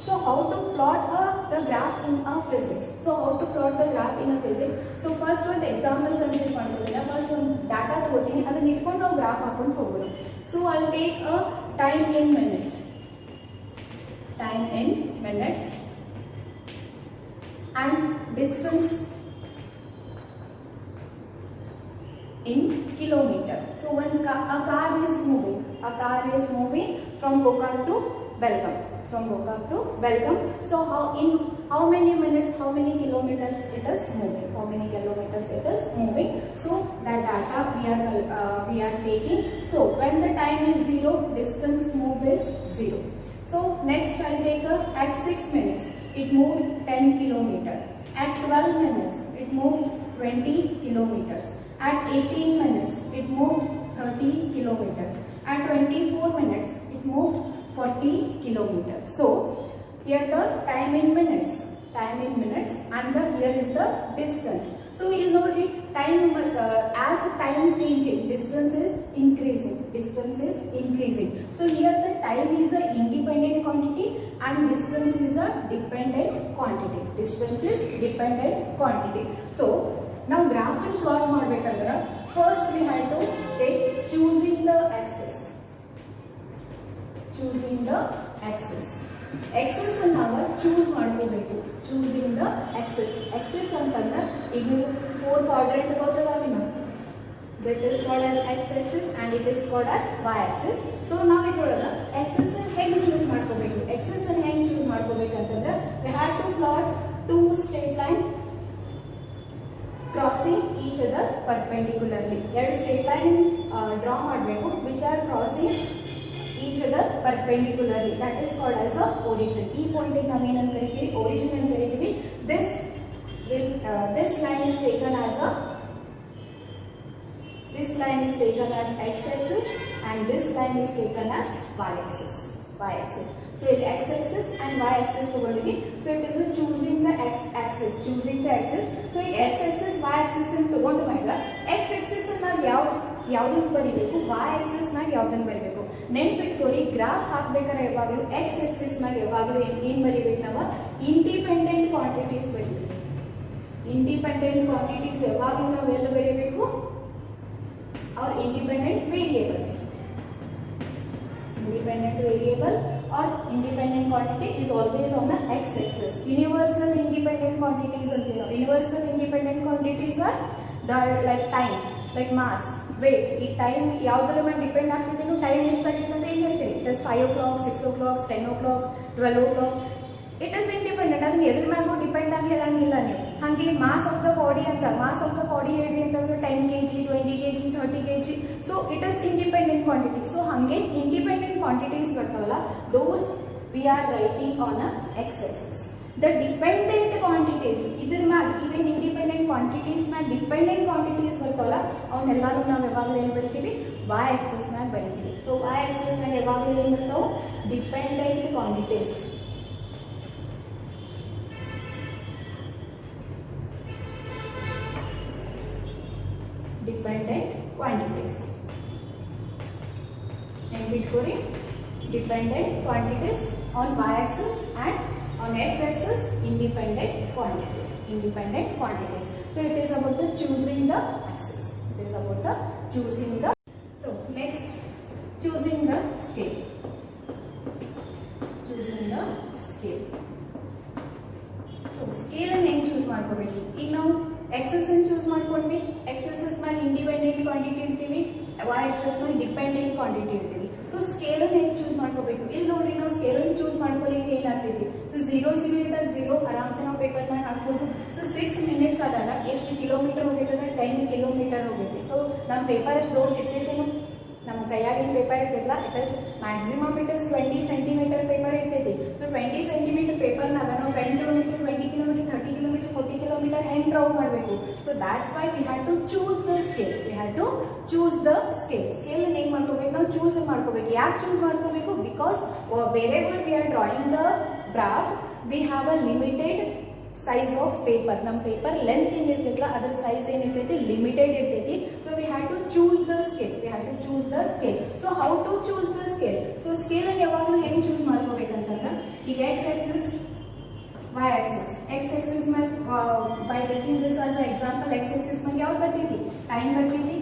So how to plot the graph in a physics? So first one example consider ಮಾಡ್ಕೊಳ್ಳೋಣ. First ಒಂದು data ತಗೋತೀನಿ, ಅದನ್ನ ಇಟ್ಕೊಂಡು ನಾವು graph ಹಾಕೊಂಡು ಹೋಗೋಣ. So I'll take a time in minutes and distance in kilometer. So when a car is moving from Gokak to Belgaum. So how many minutes, how many kilometers it is moving? So that data we are taking. So when the time is 0, distance move is 0. So next I'll take at 6 minutes it moved 10 kilometers. At 12 minutes it moved 20 kilometers. At 18 minutes it moved 30 kilometers. At 24 minutes it moved 40 kilometers. So here the time in minutes and here is the distance. So you know time as time changing, distance is increasing. So here the time is a independent quantity and distance is a dependent quantity. So now graph and plot ಮಾಡಬೇಕಂದ್ರೆ first we have to take choosing the axis. Axis ನಾವು choose ಮಾಡ್ಕೋಬೇಕು. choosing the axis ಅಂತಂದ್ರೆ ಈಗ ನೀವು 4 quadrant ಗೊತ್ತದಾವ ನಿಮಗೆ, that is called as x-axis and it is called as y-axis. So ನಾವು ಇದ್ರೊಳಗೆ axis ಹೆಂಗೆ choose ಮಾಡ್ಕೋಬೇಕು ಅಂತಂದ್ರೆ we have to plot two straight line crossing each other perpendicularly. ಎರಡು straight line draw ಮಾಡಬೇಕು which are crossing each other perpendicularly. That is called as a origin. ಈ point ನಾವು ಏನಂತ ಕರಿತೀವಿ, origin ಅಂತ ಕರಿತೀವಿ. This line is taken as x-axis and this line is taken as y-axis. So it x-axis and y-axis ತಗೊಂಡಿವಿ. So it is choosing the axis. So ಈ x-axis y-axis ಅಂತ ತಗೊಂಡ ಮೇಲೆ x-axis ನಾವು ಯಾವ ಯಾವ್ದನ್ನ ಬರೀಬೇಕು, y ಆಕ್ಸಿಸ್ ನಾಗ ಯಾವ್ದನ್ನ ಬರೀಬೇಕು. ನೆನ್ಪಿಟ್ಕೋರಿ, ಗ್ರಾಫ್ ಹಾಕ್ಬೇಕಾದ್ರೆ ಯಾವಾಗಲೂ x ಆಕ್ಸಿಸ್ ನಾಗ ಯಾವಾಗಲೂ ಏನ್ ಬರೀಬೇಕು ನಾವು, ಇಂಡಿಪೆಂಡೆಂಟ್ ಕ್ವಾಂಟಿಟೀಸ್ ಬರೀಬೇಕು. ಇಂಡಿಪೆಂಡೆಂಟ್ ಕ್ವಾಂಟಿಟೀಸ್ ಯಾವಾಗಲೂ ನಾವು ಎಲ್ಲ ಬರೀಬೇಕು, और independent variables. Independent variable or independent quantity is always on the x-axis. Universal independent quantities ಅಂತೀವಿ ನಾವು. Universal independent quantities are the like time, like mass, weight. ಈ ಟೈಮ್ ಯಾವ್ದ್ರ ಮೇಲೆ ಡಿಪೆಂಡ್ ಆಗ್ತಿದೆ, ಟೈಮ್ ಎಷ್ಟಾಗಿತ್ತು ಅಂತ ಏನು ಹೇಳ್ತೀರಿ, it is 5 o'clock, 6 o'clock, 10 o'clock, 12 o'clock. It is independent, ಅದನ್ನ ಎದ್ರ ಮ್ಯಾಗೂ ಡಿಪೆಂಡ್ ಆಗಿ ಹೇಳಂಗಿಲ್ಲ ನೀವು. ಹಾಗೆ ಮಾಸ್ ಆಫ್ ದ ಬಾಡಿ ಅಂತ, ಮಾಸ್ ಆಫ್ ದ ಬಾಡಿ ಹೇಳಿ ಅಂತಂದ್ರೆ 10 kg, 20 kg, 30 kg. So it is independent quantity. So ಹಾಗೆ ಇಂಡಿಪೆಂಡೆಂಟ್ ಕ್ವಾಂಟಿಟೀಸ್ ಬರ್ತಾವಲ್ಲ, those we are writing on a X Axis. The dependent quantities ಇದ್ರ ಮ್ಯಾಗ, ಇವನ್ ಇಂಡಿಪೆಂಡೆಂಟ್ ಕ್ವಾಂಟಿಟೀಸ್ ಮ್ಯಾಗ dependent quantities ಬರ್ತಾವಲ್ಲ, ಅವನ್ನೆಲ್ಲಾನು ನಾವು ಯಾವಾಗಲೂ ಏನ್ ಬರಿತೀವಿ, y ಆಕ್ಸಿಸ್ ಮ್ಯಾಗ ಬರಿತೀವಿ. ಸೊ y ಆಕ್ಸಿಸ್ ಮ್ಯಾಗ ಯಾವಾಗಲೂ ಏನ್ ಬರ್ತಾವ, dependent quantities. Dependent quantities. ನೆನ್ಪಿಟ್ಕೋರಿ, dependent quantities on y-axis and on x-axis independent quantities. Independent quantities. So it is about the choosing the axis. It is about the choosing the. So next, choosing the scale. Choosing the scale. So scale and ಹೆಂಗ್ choose ಮಾಡ್ಕೋಬೇಕು. ಈಗ ನಾವು access चूस ಮಾಡ್ಕೊಂಡ್ವಿ, access ಮೇಲೆ independent quantity ಇರ್ತೀವಿ, y axis ಮೇಲೆ dependent quantity ಇರ್ತೀವಿ. ಸೊ ಸ್ಕೇಲ್ ಅನ್ನು ಹೇಗೆ ಚೂಸ್ ಮಾಡ್ಕೋಬೇಕು, ಇಲ್ಲಿ ನೋಡ್ರಿ ನಾವು ಸ್ಕೇಲ್ ಅನ್ನು ಚೂಸ್ ಮಾಡ್ಕೊಳ್ಳಿಕ್ಕೆ ಏನಾಗ್ತೈತಿ, ಸೊ 0 0 ಇದ್ದಾಗ 0 ಆರಾಮ್ಸೆ ನಾವು ಪೇಪರ್ ಮೇಲೆ ಹಾಕ್ಬೋದು. ಸೊ 6 ಮಿನಿಟ್ಸ್ ಆದಾಗ ಎಷ್ಟು ಕಿಲೋಮೀಟರ್ ಹೋಗೈತಂದ್ರೆ 10 ಕಿಲೋಮೀಟರ್ ಹೋಗೈತಿ. ಸೊ ನಮ್ಮ ಪೇಪರ್ ಎಷ್ಟು ದೊಡ್ಡ ಇರ್ತೈತಿ, ನಮ್ಮ ಕೈಯಾಗಿನ ಪೇಪರ್ ಇರ್ತೈತಲ್ಲ, it is maximum it is 20 centimetre paper ಇರ್ತೈತಿ. ಸೊ 20 ಸೆಂಟಿಮೀಟರ್ ಪೇಪರ್ನಾಗ ನಾವು 10 ಕಿಲೋಮೀಟರ್, 20 ಕಿಲೋಮೀಟರ್, 30 ಕಿಲೋಮೀಟರ್, 40 ಕಿಲೋಮೀಟರ್ ಹೆಂಗ್ ಡ್ರಾ ಮಾಡಬೇಕು. So that's why we have to choose the scale. We have to choose the scale. Scale ಏನ್ ಮಾಡ್ಕೋಬೇಕು, ನಾವು choose ಮಾಡ್ಕೋಬೇಕು. ಯಾಕೆ ಚೂಸ್ ಮಾಡ್ಕೋಬೇಕು, because wherever V are drawing the graph we have a limited size of paper. ನಮ್ಮ paper length ಏನಿರ್ತೈತಲ್ಲ ಅದ್ರ size ಏನಿರ್ತೈತಿ ಲಿಮಿಟೆಡ್ ಇರ್ತೈತಿ. So we have to choose the scale. We have to choose the scale. So how to choose the scale. So scale ಅನ್ನು ಯಾವಾಗಲೂ ಹೆಂಗ್ choose ಮಾಡ್ಕೋಬೇಕಂತಂದ್ರೆ, ಈಗ x axis, y axis. x axis ಮೇಲೆ by taking this as an example, x axis ಮೇಲೆ ಯಾವ್ದು ಬರ್ತೈತಿ, time ಬರ್ತೈತಿ.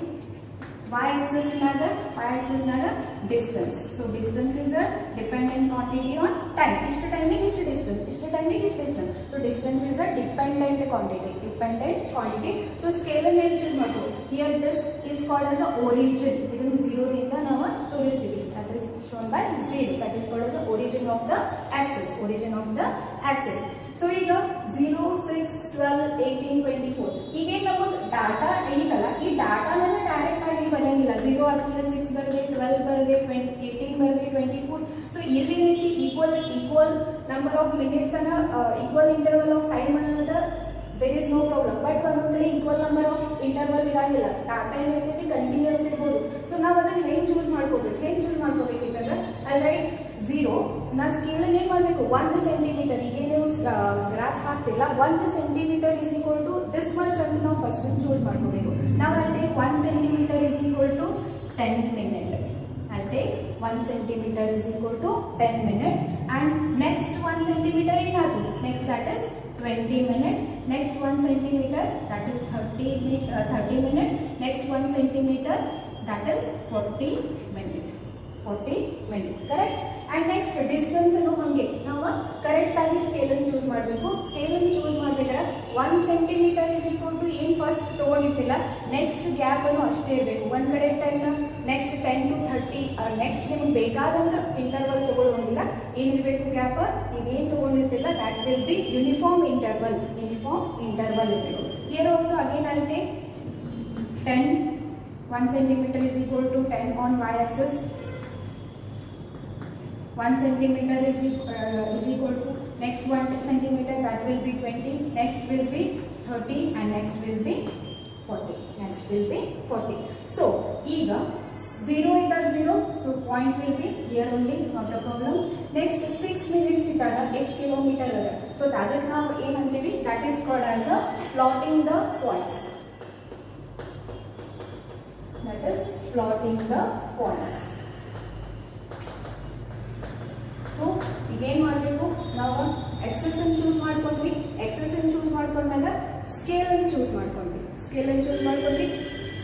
y axis ನಾಗ distance. So distance is a dependent quantity on time. ಇಷ್ಟು ಟೈಮಿಗೆ ಇಷ್ಟು ಡಿಸ್ಟೆನ್ಸ್, ಇಷ್ಟು ಟೈಮಿಗೆ ಇಷ್ಟು distance. So distance is a dependent quantity. Dependent quantity. So scale ಅನ್ನು ಹೇಗೆ ಚೂಸ್ ಮಾಡ್ಬೋದು, here this is called as a origin. ಇದನ್ನು 0 ದಿಂದ ನಾವು ತೋರಿಸ್ತೀವಿ. That is shown by 0. That is called as the origin of the axis. Origin of the axis. So ಈಗ 0, 6, 12, 18, 24 ಈಗ ನಮಗೆ ಡಾಟಾ ಐತಲ್ಲ, ಈ ಡಾಟಾನ ಡೈರೆಕ್ಟ್ ಆಗಿ ಬರೆಯಂಗಿಲ್ಲ. 0 ಆದ್ಮೇಲೆ 6 ಬರದೆ, 12 ಬರದೆ, 18 ಬರದೆ, 24. ಸೊ ಇಲ್ಲಿ ರೀತಿ ಈಕ್ವಲ್ ನಂಬರ್ ಆಫ್ ಮಿನಿಟ್ಸ್ ಅನ್ನ, ಈಕ್ವಲ್ ಇಂಟರ್ವಲ್ ಆಫ್ ಟೈಮ್ ಅನ್ನೋದ there is no problem. But ಒಂದೊಂದ್ ಕಡೆ ಈಕ್ವಲ್ ನಂಬರ್ ಆಫ್ ಇಂಟರ್ವಲ್ ಇರಂಗಿಲ್ಲ, ಡಾಟಾ ಏನಿರ್ತೈತಿ ಕಂಟಿನ್ಯೂಸ್ ಇರ್ಬೋದು. ಸೊ ನಾವು ಅದನ್ನ ಹೆಂಗ್ ಚೂಸ್ ಮಾಡ್ಕೋಬೇಕು, ಅಂತಂದ್ರೆ ಅಲ್ಲಿ ರೈಟ್ 0 ನಾ ಸ್ಕೇಲ್ ಏನ್ ಮಾಡ್ಬೇಕು, 1 ಸೆಂಟಿಮೀಟರ್. ಈಗ ನೀವು ಗ್ರಾಫ್ ಹಾಕ್ತಿಲ್ಲ, 1 centimetre is equal to this much ಅಂತ ನಾವು ಫಸ್ಟ್ ಚೂಸ್ ಮಾಡ್ಕೋಬೇಕು. ನಾವು ಅಲ್ಲಿ 1 centimetre is equal to 10 minute. I'll take 1 centimeter is equal to 10 minute, and next 1 centimeter ಏನಾಯ್ತು, next that is 20 minute. Next 1 centimeter that is 30 minute. Next 1 centimeter that is 40 minute. 40 minute, correct? And next distance ಅನ್ನು ಹಂಗೆ ನಾವು correct ಆಗಿ scale ಅನ್ನು choose ಮಾಡಬೇಕು. Scale ಅನ್ನು choose ಮಾಡಬೇಕಾದ್ರೆ 1 centimetre is equal to ಏನ್ ಫಸ್ಟ್ ತಗೊಂಡಿರ್ತಿಲ್ಲ, ನೆಕ್ಸ್ಟ್ ಗ್ಯಾಪ್ ಅನ್ನು ಅಷ್ಟೇ ಇರಬೇಕು. ಒಂದ್ ಕಡೆ 10, ನೆಕ್ಸ್ಟ್ 10 to 30, ನೆಕ್ಸ್ಟ್ ನಿಮ್ಗೆ ಬೇಕಾದಂಗ ಇಂಟರ್ವಲ್ ತಗೊಳ್ಳೋಂಗಿಲ್ಲ. ಏನಿರಬೇಕು ಗ್ಯಾಪ್, ನೀವೇನ್ ತಗೊಂಡಿರ್ತಿಲ್ಲ that will be uniform interval. Uniform interval ಇರಬೇಕು. Here also again I take 10. 1 centimeter is equal to 10 on y-axis. 1 centimeter is equal to next 1 centimeter, that will be 20. Next will be 30, and next will be 40. Next will be 40. So ಈಗ 0 ಇದ್ದಾಗ 0, so point will be here only, not a problem. Next 6 minutes ಇದ್ದಾಗ ಎಷ್ಟು kilometre ಅದ, so ಅದಕ್ಕೆ ನಾವು ಏನಂತೀವಿ, that is called as a plotting the points. That is plotting the points. So again ಮಾಡಬೇಕು ನಾವು axis ಅನ್ನು ಚೂಸ್ ಮಾಡ್ಕೊಂಡ್ವಿ, axis ಅನ್ನು ಚೂಸ್ ಮಾಡ್ಕೊಂಡಾಗ ಸ್ಕೇಲ್ ಅನ್ನು ಚೂಸ್ ಮಾಡ್ಕೊಂಡ್ವಿ, ಸ್ಕೇಲ್ ಅನ್ನು ಚೂಸ್ ಮಾಡ್ಕೊಂಡ್ವಿ,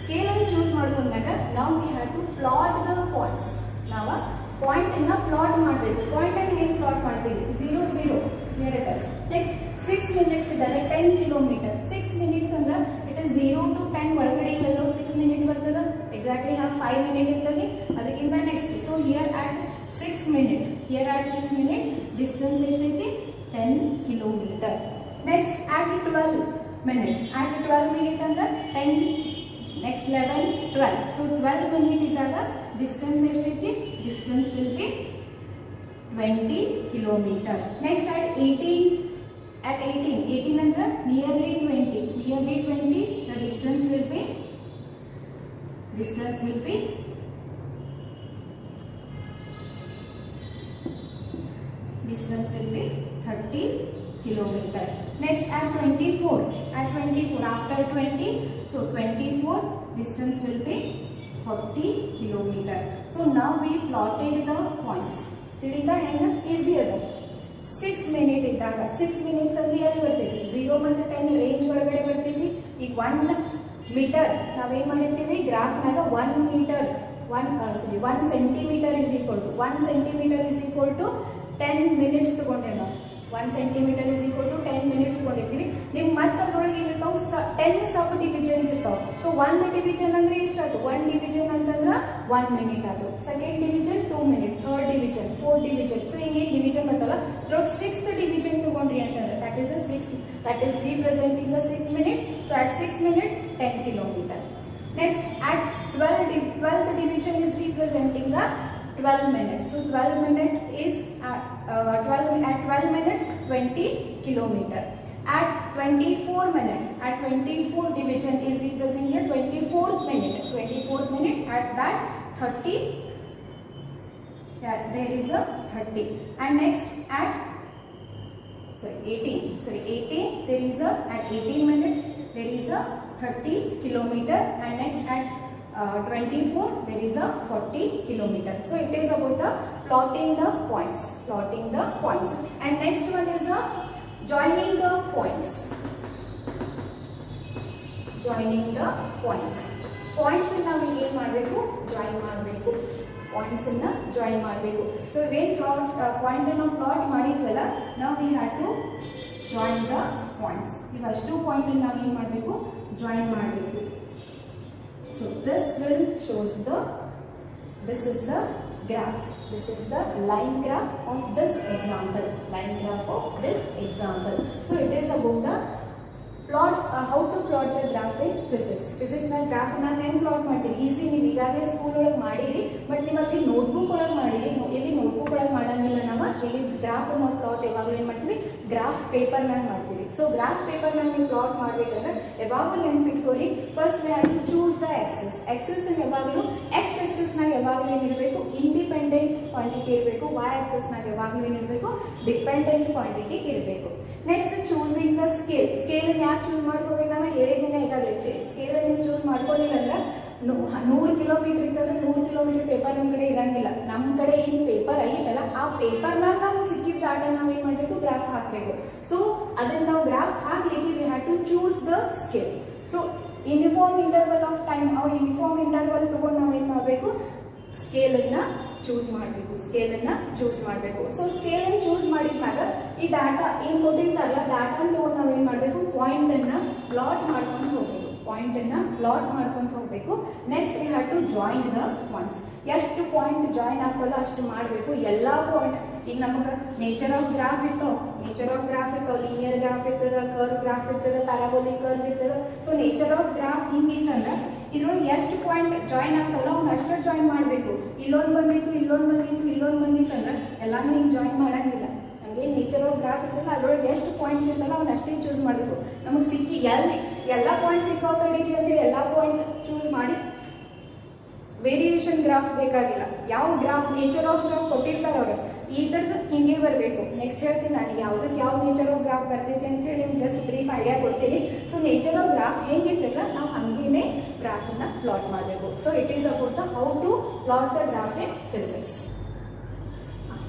ಸ್ಕೇಲ್ ಅನ್ನು ಚೂಸ್ ಮಾಡ್ಕೊಂಡಾಗ now we have to plot the points. ನಾವು ಪಾಯಿಂಟ್ ಅನ್ನು ಪ್ಲಾಟ್ ಮಾಡಬೇಕು. ಪಾಯಿಂಟ್ ಅನ್ನು ಹೇಗೆ ಪ್ಲಾಟ್ ಮಾಡ್ತೀವಿ? 0 0 here it is. Next 6 minutes ಇದ್ದಾರೆ 10 ಕಿಲೋಮೀಟರ್. 6 minutes ಅಂದ್ರೆ it is 0 to 10 ಒಳಗಡೆ ಇಲ್ಲೋ 6 minutes ಬರ್ತದೆ. ಎಕ್ಸಾಕ್ಟ್ಲಿ ನಾವು 5 minutes ಇರ್ತದೆ ಅದಕ್ಕಿಂತ next. So here at 6 minutes, here at 6 minutes distance ಎಷ್ಟೈತಿ? 10 kilometre. Next at 12 minutes, at 12 minutes ಅಂದ್ರೆ 10, next 11 12. ಸೊ 12 minutes ಇದ್ದಾಗ ಡಿಸ್ಟೆನ್ಸ್ ಎಷ್ಟೈತಿ? Distance will be 20 kilometre. Next at 18 ಅಂದ್ರೆ nearly 20, the distance will be 30 kilometer. Next at 24, after 20, so 24 distance will be 40 kilometer. So now we plotted the points. ತಿಳಿತಾ ಹೆಂಗ? Easy ಅದ. 6 minutes ಇದ್ದಾಗ 6 minutes ಅಲ್ಲಿ ಎಲ್ಲಿ ಬರ್ತೈತಿ? 0 ಮತ್ತು 10 ರೇಂಜ್ ಒಳಗಡೆ ಬರ್ತೈತಿ. ಈಗ 1 ಮೀಟರ್ ನಾವೇನ್ ಮಾಡಿರ್ತೀವಿ ಗ್ರಾಫ್ನಾಗ 1 metre 1 centimetre is equal to 1 centimetre is equal to 10 minutes ತಗೊಂಡೇವೆ ನಾವು. 1 centimetre is equal to 10 minutes ತಗೊಂಡಿರ್ತೀವಿ. ನಿಮ್ ಮತ್ತೆ ಅದ್ರೊಳಗೆ ಏನಿರ್ತಾವ 10 ಸಬ್ ಡಿವಿಷನ್ಸ್ ಇರ್ತಾವ. ಸೊ 1 ಡಿವಿಷನ್ ಅಂದ್ರೆ ಎಷ್ಟಾಯ್ತು? 1 ಡಿವಿಷನ್ ಅಂತಂದ್ರ 1 ಮಿನಿಟ್ ಆಯ್ತು. Second division 2 minute, third division 4 division. So ಹಿಂಗೆ ಡಿವಿಷನ್ ಬರ್ತಲ್ಲ. ಅದ್ರೊಳಗೆ 6th ಡಿವಿಷನ್ ತಗೊಂಡ್ರಿ ಅಂತಂದ್ರೆ that is representing the 6 minutes. So at 6 minutes 10 kilometer. Next at 12th division is representing the 12 minutes. So 12 minutes is at 12 minutes 20 kilometer. At 24 minutes, at 24 division is representing the 24th minute. 24th minute at that 30. Yeah, there is a 30. And next at 18. There is a at 18 minutes there is a 30 kilometer. And next at 24 there is a 40 kilometer. So it is about the plotting the points. And next one is the joining the points. Points ನಾವು ಏನು ಮಾಡಬೇಕು? Join ಮಾಡಬೇಕು. Points ಅನ್ನ join ಮಾಡಬೇಕು. So when point ಅನ್ನು plot ಮಾಡಿದ್ವಲ್ಲ, ನಾವು we have to join the points. ಇವಷ್ಟು ಪಾಯಿಂಟ್ ಅನ್ನು ನಾವು ಏನು ಮಾಡಬೇಕು? ಜಾಯಿನ್ ಮಾಡಬೇಕು. So this is the graph. This is the line graph of this example. So it is about the plot, how to plot the graph in physics. Physics na graph na ಹೆಂಗ್ plot ಮಾಡ್ತೀವಿ? Easy. ನೀವು ಈಗಾಗಲೇ school ಒಳಗೆ ಮಾಡಿರಿ, but ನೀವು ಅಲ್ಲಿ notebook ಒಳಗೆ ಮಾಡಿರಿ. ಇಲ್ಲಿ ನೋಟ್ಬುಕ್ ಒಳಗೆ ಮಾಡಂಗಿಲ್ಲ. ನಾವು ಇಲ್ಲಿ ಗ್ರಾಫ್ ನಾವು ಪ್ಲಾಟ್ ಯಾವಾಗಲೂ ಏನು ಮಾಡ್ತೀವಿ? ಗ್ರಾಫ್ ಪೇಪರ್ನಾಗ ಮಾಡ್ತೀವಿ. ಸೊ ಗ್ರಾಫ್ ಪೇಪರ್ನಾಗ ನೀವು ಪ್ಲಾಟ್ ಮಾಡ್ಬೇಕಂದ್ರೆ ಯಾವಾಗಲೂ ನೆನ್ಪಿಟ್ಕೋರಿ, first we have to choose the axis. Axis ಯಾವಾಗಲೂ ಎಕ್ಸ್ ಆಕ್ಸಿಸ್ ನಾಗ ಯಾವಾಗಲೂ ಏನಿರಬೇಕು? ಇಂಡಿಪೆಂಡೆಂಟ್ ಕ್ವಾಂಟಿಟಿ ಇರಬೇಕು. ವೈ ಆಕ್ಸಿಸ್ ನಾಗ ಯಾವಾಗಲೂ ಏನಿರಬೇಕು? ಡಿಪೆಂಡೆಂಟ್ ಕ್ವಾಂಟಿಟಿ ಇರಬೇಕು. Next choosing the scale. Scale ಯಾಕೆ ಚೂಸ್ ಮಾಡ್ಕೋಬೇಕು? ನಾವು ಹೇಳಿದ್ದೇನೆ ಈಗಾಗಲೇ. ಸ್ಕೇಲ್ ಅನ್ನು ಚೂಸ್ ಮಾಡ್ಕೊಳ್ಳಿಲ್ಲ ಅಂದ್ರೆ 100 ಕಿಲೋಮೀಟರ್ ಇತ್ತಂದ್ರೆ 100 ಕಿಲೋಮೀಟರ್ ಪೇಪರ್ ನಮ್ಮ ಕಡೆ ಇರಂಗಿಲ್ಲ. ನಮ್ಮ ಕಡೆ ಏನು ಪೇಪರ್ ಐತಲ್ಲ, ಆ ಪೇಪರ್ನಾಗ ನಮ್ಗೆ ಸಿಕ್ಕಿದ ಡಾಟಾ ನಾವೇನ್ ಮಾಡಬೇಕು? ಗ್ರಾಫ್ ಹಾಕಬೇಕು. ಸೊ ಅದನ್ನ ನಾವು ಗ್ರಾಫ್ ಹಾಕ್ಲಿಕ್ಕೆ we have to choose the scale. So uniform interval of time, ಅವ್ರು ಯೂನಿಫಾರ್ಮ್ ಇಂಟರ್ವಲ್ ತಗೊಂಡು ನಾವೇನ್ ಮಾಡಬೇಕು? ಸ್ಕೇಲ್ ಅನ್ನ ಚೂಸ್ ಮಾಡಬೇಕು. ಸೊ ಸ್ಕೇಲ್ ಅನ್ನು ಚೂಸ್ ಮಾಡಿದ್ಮ್ಯಾಗ ಈ ಡಾಟಾ ಏನ್ ಕೊಟ್ಟಿರ್ತಾರಲ್ಲ, ಡಾಟಾ ತಗೊಂಡು ನಾವೇನ್ ಮಾಡಬೇಕು? ಪಾಯಿಂಟ್ ಅನ್ನ ಪ್ಲಾಟ್ ಮಾಡ್ಕೊಂಡು ಹೋಗ್ಬೇಕು. Next we have to join the points. ಎಷ್ಟು ಪಾಯಿಂಟ್ ಜಾಯಿನ್ ಆಗ್ತಲ್ಲ ಅಷ್ಟು ಮಾಡಬೇಕು. ಎಲ್ಲಾ ಪಾಯಿಂಟ್ ಈಗ ನಮಗೆ ನೇಚರ್ ಆಫ್ ಗ್ರಾಫ್ ಇರ್ತಾವ, ಲೀನಿಯರ್ ಗ್ರಾಫ್ ಇರ್ತದ, ಕರ್ವ್ ಗ್ರಾಫ್ ಇರ್ತದ, ಪ್ಯಾರಾಬೋಲಿಕ್ ಕರ್ವ್ ಇರ್ತದ. ಸೊ ನೇಚರ್ ಆಫ್ ಗ್ರಾಫ್ ಹಿಂಗಿತ್ತಂದ್ರೆ ಇದ್ರೊಳಗೆ ಎಷ್ಟು ಪಾಯಿಂಟ್ ಜಾಯಿನ್ ಆಗ್ತಾವಲ್ಲ ಅವ್ನ ಅಷ್ಟೇ ಜಾಯಿನ್ ಮಾಡಬೇಕು. ಇಲ್ಲೊಂದು ಬಂದಿತ್ತು ಅಂದ್ರೆ ಎಲ್ಲಾನು ಹಿಂಗೆ ಜಾಯಿನ್ ಮಾಡಂಗಿಲ್ಲ. ನಮಗೆ ನೇಚರ್ ಆಫ್ ಗ್ರಾಫ್ ಇರ್ತಲ್ಲ, ಅದ್ರೊಳಗೆ ಎಷ್ಟು ಪಾಯಿಂಟ್ಸ್ ಇರ್ತಲ್ಲ ಅವ್ನ ಅಷ್ಟೇ ಚೂಸ್ ಮಾಡಬೇಕು. ನಮಗೆ ಸಿಕ್ಕಿ ಎಲ್ಲ ಪಾಯಿಂಟ್ ಸಿಕ್ಕಾವ್ ಕಡೆಗೆ ಅಂತೇಳಿ ಎಲ್ಲ ಪಾಯಿಂಟ್ ಚೂಸ್ ಮಾಡಿ ವೇರಿಯೇಷನ್ ಗ್ರಾಫ್ ಬೇಕಾಗಿಲ್ಲ. ಯಾವ ಗ್ರಾಫ್ ನೇಚರ್ ಆಫ್ ಗ್ರಾಫ್ ಕೊಟ್ಟಿರ್ತಾರೆ ಅವರು ಈ ಥರದ್ದು ಹಿಂಗೆ ಬರಬೇಕು. ನೆಕ್ಸ್ಟ್ ಹೇಳ್ತೀನಿ ನಾನು ಯಾವುದಕ್ಕೆ ಯಾವ ನೇಚರ್ ಆಫ್ ಗ್ರಾಫ್ ಬರ್ತೈತೆ ಅಂತ ಹೇಳಿ ನಿಮ್ಗೆ ಜಸ್ಟ್ ಬ್ರೀಫ್ ಐಡಿಯಾ ಕೊಡ್ತೀನಿ. ಸೊ ನೇಚರ್ ಆಫ್ ಗ್ರಾಫ್ ಹೆಂಗಿರ್ತಲ್ಲ ನಾವು ಹಂಗೇನೆ ಗ್ರಾಫನ್ನ ಪ್ಲಾಟ್ ಮಾಡಬೇಕು. So it is about the how to plot the graph in physics.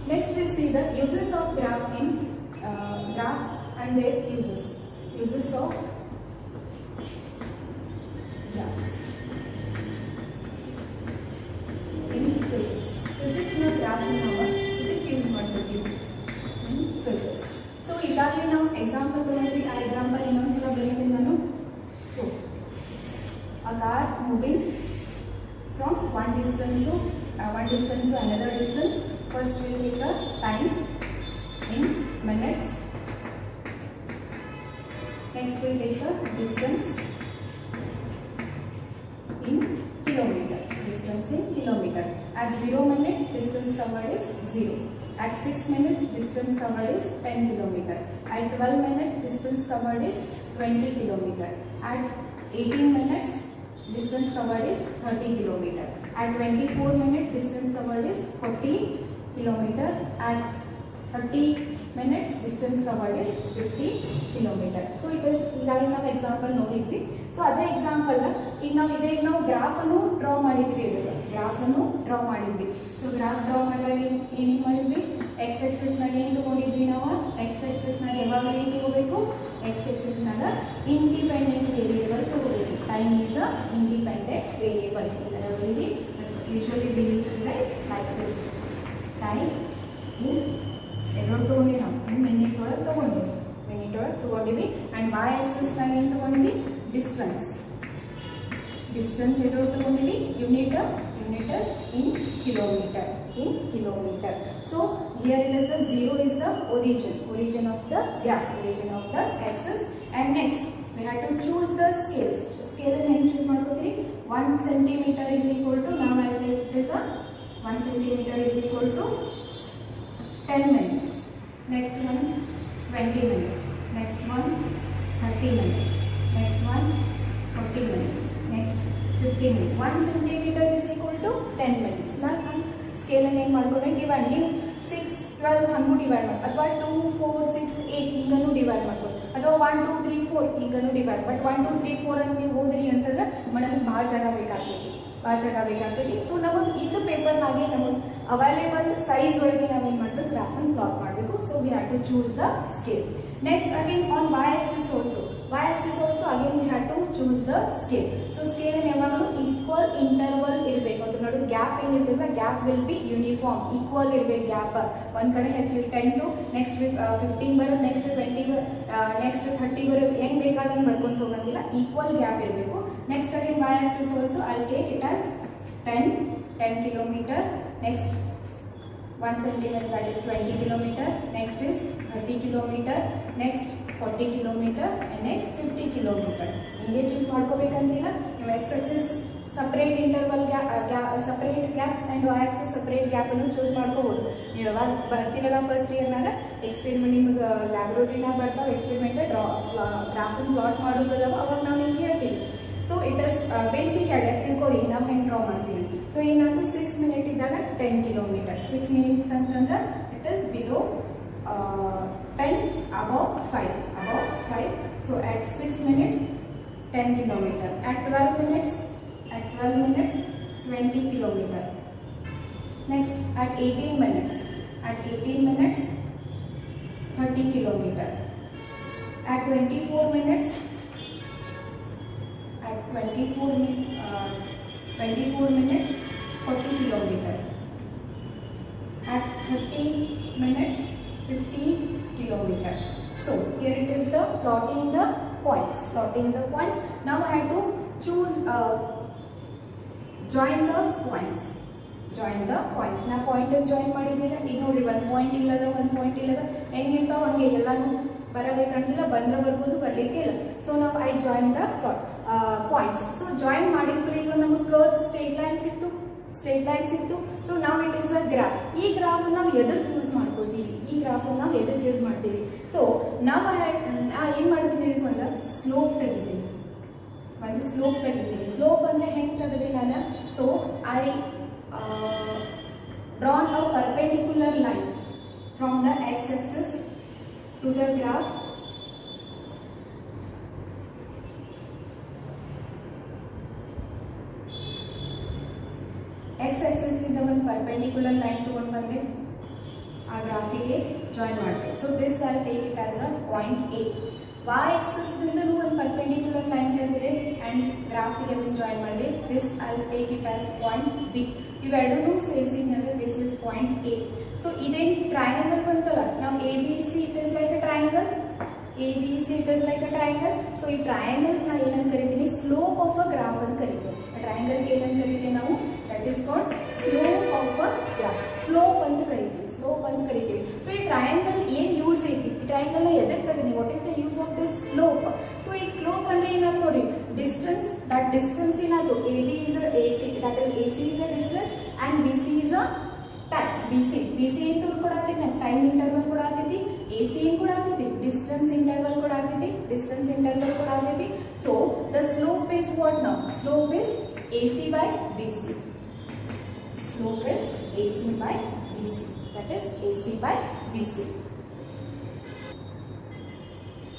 Next we'll see the uses of graph in graph and their uses. Uses of graphs in physics. Physics na graph ನಾವು ಇದಕ್ಕೆ use ಮಾಡ್ತೀವಿ in physics. So ಈಗಾಗಲೇ ನಾವು example ತಗೊಂಡ್ವಿ. ಆ example ಇನ್ನೊಂದ್ಸಲ ಬರೀತೀನಿ ನಾನು. So a car moving from one distance to another distance. First we'll take a time in minutes. Next we'll take a distance in kilometer. Distance in kilometer. At 0 minute distance covered is 0. At 6 minutes distance covered is 10 kilometer. At 12 minutes distance covered is 20 kilometer. At 18 minutes distance covered is 30 kilometer. At 24 minutes distance covered is 40 kilometer. At 30 minutes distance covered is 50 kilometer. So it is ಈಗಾಗಲೇ ನಾವು example ನೋಡಿದ್ವಿ. So ಅದೇ example ಈಗ ನಾವು graph ಅನ್ನು draw ಮಾಡಿದ್ವಿ. So graph draw ಮಾಡಿದಾಗ ಏನೇನು ಮಾಡಿದ್ವಿ, ಎಕ್ಸ್ ಎಕ್ಸಿಸ್ ನಾಗ ಏನು ತಗೊಂಡಿದ್ವಿ ನಾವು, ಎಕ್ಸ್ ಎಕ್ಸಿಸ್ ನಾಗ ಯಾವಾಗ ಏನು ತಗೋಬೇಕು, ಎಕ್ಸ್ ಎಕ್ಸಿಸ್ ನಾಗ ಇಂಡಿಪೆಂಡೆಂಟ್ ವೇರಿಯೇಬಲ್ ತಗೋಬೇಕು. Time is a independent variable. ಇದರಲ್ಲಿ usually we use like this. Time ಎಲ್ಲರೂ ತಗೊಂಡಿವಿ ನಾವು ಮಿನಿಟ್ ಒಳಗೆ ತಗೊಂಡಿವಿ. ಆ್ಯಂಡ್ ವೈ ಆಕ್ಸಿಸ್ನಾಗ ಏನು ತಗೊಂಡ್ವಿ, ಡಿಸ್ಟೆನ್ಸ್ ಎಲ್ಲರೂ ತಗೊಂಡಿವಿ. Unit in kilometer. So here it is a 0 is the origin of the graph, origin of the axis. And next we have to choose the scales. Scale and choose ಮಾಡ್ಕೋತೀರಿ. 1 centimeter is equal to, now I will take this 1 centimeter is equal to 10 minutes. Next one 20 minutes. Next one 30 minutes. Next one 40 minutes. Next 50 minutes. 1 centimeter is equal to 10 minutes. Now scale and ಮಾಡ್ಕೊಂಡ್ರೆ divide ನೀವು 6 12 ಹಂಗೂ divide ಮಾಡಿ, ಅಥವಾ 2 4 6 8 ಹಿಂಗನು divide ಮಾಡ್ಬೋದು, ಅಥವಾ 1 2 3 4 ಹಿಂಗನು divide. But 1 2 3 4 ಅಂತ ನೀವು ಹೋದ್ರಿ ಅಂತಂದ್ರೆ ನಮಗೆ ಭಾಳ ಜಾಗ ಬೇಕಾಗ್ತೈತಿ. ಸೊ ನಮಗೆ ಇದು ಪೇಪರ್ನಾಗೆ ನಮಗೆ ಅವೈಲೇಬಲ್ ಸೈಜ್ ಒಳಗೆ ನಾವೇನು ಮಾಡಬೇಕು, ಗ್ರಾಫನ್ನು ಪ್ಲಾಟ್ ಮಾಡಬೇಕು. So we have to choose the scale. Next again on y axis also again we have to choose the scale. So scale ಯಾವಾಗಲೂ ಈಕ್ವಲ್ ಇಂಟರ್ವಲ್ ಇರಬೇಕು. ಅದ್ರ ನಡುವೆ ಗ್ಯಾಪ್ ಏನಿರ್ತಲ್ಲ, gap will be uniform, equal ಇರಬೇಕು gap. ಒಂದ್ ಕಡೆ ಹೆಚ್ಚಿಗೆ 10 to next 15 ಬರೋದು, ನೆಕ್ಸ್ಟ್ 20 ನೆಕ್ಸ್ಟ್ 30 ಬರೋದು, ಹೆಂಗ್ ಬೇಕಾದಂಗೆ ಬರ್ಕೊಂತ ಹೋಗಂಗಿಲ್ಲ, ಈಕ್ವಲ್ ಗ್ಯಾಪ್ ಇರಬೇಕು. Next again y axis also I'll take it as 10 kilometer. Next 1 centimeter, that is 20 kilometer. Next is 30 kilometer. Next 40 kilometer and next 50 kilometer. ಹಿಂಗೆ ಚೂಸ್ ಮಾಡ್ಕೋಬೇಕಂತಿಲ್ಲ. ನೀವು x axis separate interval separate gap and y axis separate gap ಅನ್ನು choose ಮಾಡ್ಕೋಬಹುದು. ನೀವು ಯಾವಾಗ ಬರ್ತಿರಲ್ಲ first ಇಯರ್ನಾಗ experiment ನಿಮಗೆ ಲ್ಯಾಬೊರೇಟರಿನಾಗ ಬರ್ತಾವೆ, experiment ಗ್ರಾಫನ್ನು plot ಮಾಡೋದಲ್ಲ, ಅವಾಗ ನಾವು ನಿಮ್ಗೆ ಹೇಳ್ತೀವಿ. So it is basic idea ತಿಳ್ಕೊಳ್ಳಿ ನಾವು ಹೆಂಗೆ ಡ್ರಾ ಮಾಡ್ತೀವಿ. ಸೊ ಏನಾದ್ರು 6 ಮಿನಿಟ್ ಇದ್ದಾಗ 10 ಕಿಲೋಮೀಟರ್. 6 ಮಿನಿಟ್ಸ್ ಅಂತಂದ್ರೆ it is below 10 above 5. So at 6 minutes 10 kilometer. At 12 minutes 20 kilometer. Next at 18 minutes 30 kilometer. At 24 minutes 40 kilometer. At 30 minutes 50 kilometer. So here it is the plotting the points. Now I have to choose join the points. ನಾ point join ಮಾಡಿದ್ದೀರಾ. ಈಗ ನೋಡ್ರಿ ಒಂದು point ಇಲ್ಲದ ಹೆಂಗಿರ್ತಾವ ಹಂಗೆ ಎಲ್ಲಾನು ಬರಬೇಕಂತಿಲ್ಲ, ಬಂದ್ರೆ ಬರ್ಬೋದು, ಬರ್ಲಿಕ್ಕೆ ಇಲ್ಲ. ಸೊ ನಾವು I join the points. So join ಮಾಡಿದ್ಮೇಲೆ ಈಗ ನಮಗೆ ಕರ್ವ್ ಸ್ಟ್ರೇಟ್ ಲೈನ್ ಸಿಕ್ತು. ಸೊ ನಾವು ಇಟ್ ಇಸ್ ಅ ಗ್ರಾಫ್. ಈ ಗ್ರಾಫ್ ನಾವು ಎದಕ್ಕೆ ಯೂಸ್ ಮಾಡ್ತೀವಿ, ಸೊ ನಾವು ಏನ್ ಮಾಡ್ತೀನಿ ಇದಕ್ಕೆ ಒಂದು ಸ್ಲೋಪ್ ತೆಗಿತೀನಿ. ಒಂದು ಸ್ಲೋಪ್ ತೆಗಿತೀನಿ. ಸ್ಲೋಪ್ ಅಂದರೆ ಹೆಂಗೆ ತೆಗೆದಿ ನಾನು? So I drawn a perpendicular line from the x-axis to the graph x-axis ಇಂದ ಒಂದು perpendicular line ತಗೊಂಡು ಬಂದೆ ಆ ಗ್ರಾಫಿಗೆ ಜಾಯಿನ್ ಮಾಡಿದೆ. So this I take it as a point A. y axis ದಿಂದಲೂ ಒಂದು perpendicular line ತೆಗೆದಿದೆ ಅಂಡ್ ಗ್ರಾಫಿಗೆ ಅದನ್ನು ಜಾಯಿನ್ ಮಾಡಿದೆ. This I take it as point B. ಇವೆರಡೂ ಸೇರಿಸಿದ್ರೆ this is point A. So ಇದೇನು ಟ್ರಯಾಂಗಲ್ ಬಂತಲ್ಲ, ನಾವು A B C it is like a triangle. A B C it is like a triangle. So ಈ triangle ನಾ ಏನಂತ ಕರಿತೀನಿ? Slope of a graph ಅಂತ ಕರಿತೀವಿ. ಟ್ರಯಾಂಗಲ್ ಏನಂತ ಕರಿತೀವಿ ನಾವು? That is called slope of a graph. Slope ಅಂತ ಕರಿತೀವಿ, ಸ್ಲೋಪ್ ಅಂತ ಕರಿತೀವಿ. ಸೊ ಈ ಟ್ರಯಾಂಗಲ್ ಏನ್ ಯೂಸ್ ಐತಿ? ಈ ಟ್ರಯಾಂಗಲ್ ಎದಕ್ಕೆ ತೆಗೆದಿ? What is the use of this slope? So ಈಗ ಸ್ಲೋಪ್ ಅಂದ್ರೆ ಏನಾದ್ರು ನೋಡಿ, ಡಿಸ್ಟೆನ್ಸ್, ದಟ್ ಡಿಸ್ಟೆನ್ಸ್ ಏನಾದ್ರು A B is A C, that is A C is a distance and B C is a time. B C ಏನು ಕೊಡಾತೈತಿ? ನಾನು time interval ಕೊಡಾತೈತಿ. A C ಏನು ಕೊಡಾತೈತಿ? ಡಿಸ್ಟೆನ್ಸ್ ಇಂಟರ್ವಲ್ ಕೊಡಾತೈತಿ. ಡಿಸ್ಟೆನ್ಸ್ ಇಂಟರ್ವಲ್ ಕೊಡಾತೈತಿ. So the slope is what now? Slope is A C by B C. Slope is AC by BC. That is AC by BC.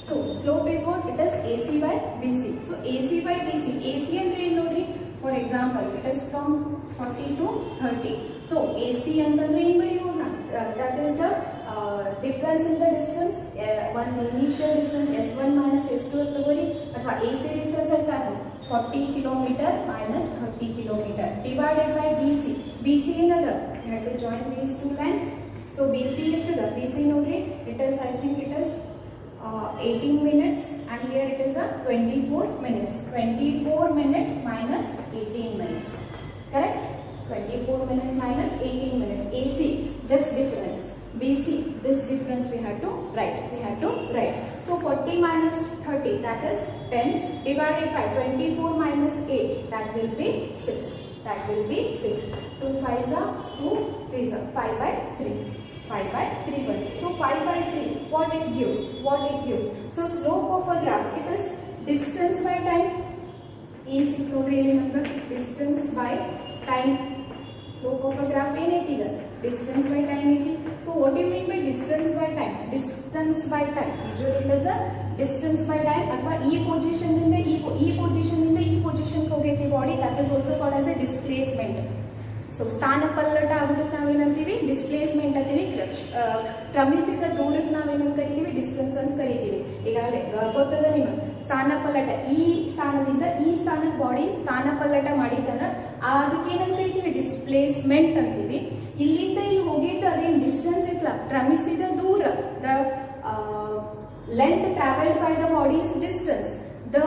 So slope is what? It is AC by BC. So AC by BC. AC andre ಏನು ನೋಡ್ರಿ? For example, it is from 40 to 30. So AC ಅಂತಂದ್ರೆ ಏನು ಬರೆಯೋಣ? That is the difference in the distance. One initial distance S1 minus S2 ತಗೋರಿ, ಅಥವಾ AC distance ಅಂತ 40 kilometer minus 30 kilometer divided by BC. BC ಏನದ? You have to join these two lines. So BC ಎಷ್ಟದ? BC ನೋಡ್ರಿ, it is, I think it is 18 minutes and here it is a 24 minutes. 24 minutes minus 18 minutes. Correct? 24 minutes minus 18 minutes. AC, this difference. BC, this difference we have to write. So 40 minus 30, that is 10, divided by 24 minus 8, that will be 6. 2 5s are 2, 3s are 5 by 3. 5 by 3 1. So 5 by 3, what it gives? So slope of a graph, it is distance by time. In distance by time. Slope of a graph ಏನೈತಿ? Distance by time ಐತಿ. So what do you mean by distance by time? Distance by time. Usually it is a distance by time. ಅಥವಾ ಈ position ಇಂದ ಈ position ಹೋಗೈತಿ body, that is also called as a displacement. ಸೊ ಸ್ಥಾನ ಪಲ್ಲಟ ಆಗೋದಕ್ಕೆ ನಾವೇನಂತೀವಿ? ಡಿಸ್ಪ್ಲೇಸ್ಮೆಂಟ್ ಅಂತೀವಿ. ಕ್ರಮಿಸಿದ ದೂರಕ್ಕೆ ನಾವೇನಂತ ಕರಿತೀವಿ? ಡಿಸ್ಟೆನ್ಸ್ ಅಂತ ಕರಿತೀವಿ. ಈಗಾಗಲೇ ಗೊತ್ತದ ನಿಮಗೆ, ಸ್ಥಾನ ಪಲ್ಲಟ, ಈ ಸ್ಥಾನದಿಂದ ಈ ಸ್ಥಾನಕ್ಕೆ ಬಾಡಿ ಸ್ಥಾನ ಪಲ್ಲಟ ಮಾಡಿದ್ದಾರ, ಅದಕ್ಕೆ ಏನಂತ ಕರಿತೀವಿ? ಡಿಸ್ಪ್ಲೇಸ್ಮೆಂಟ್ ಅಂತೀವಿ. ಇಲ್ಲಿಂದ ಇಲ್ಲಿ ಹೋಗಿದ್ದು ಅದೇನು ಡಿಸ್ಟೆನ್ಸ್ ಇತ್ತಲ್ಲ, ಕ್ರಮಿಸಿದ ದೂರ, the length travelled by the body is distance. The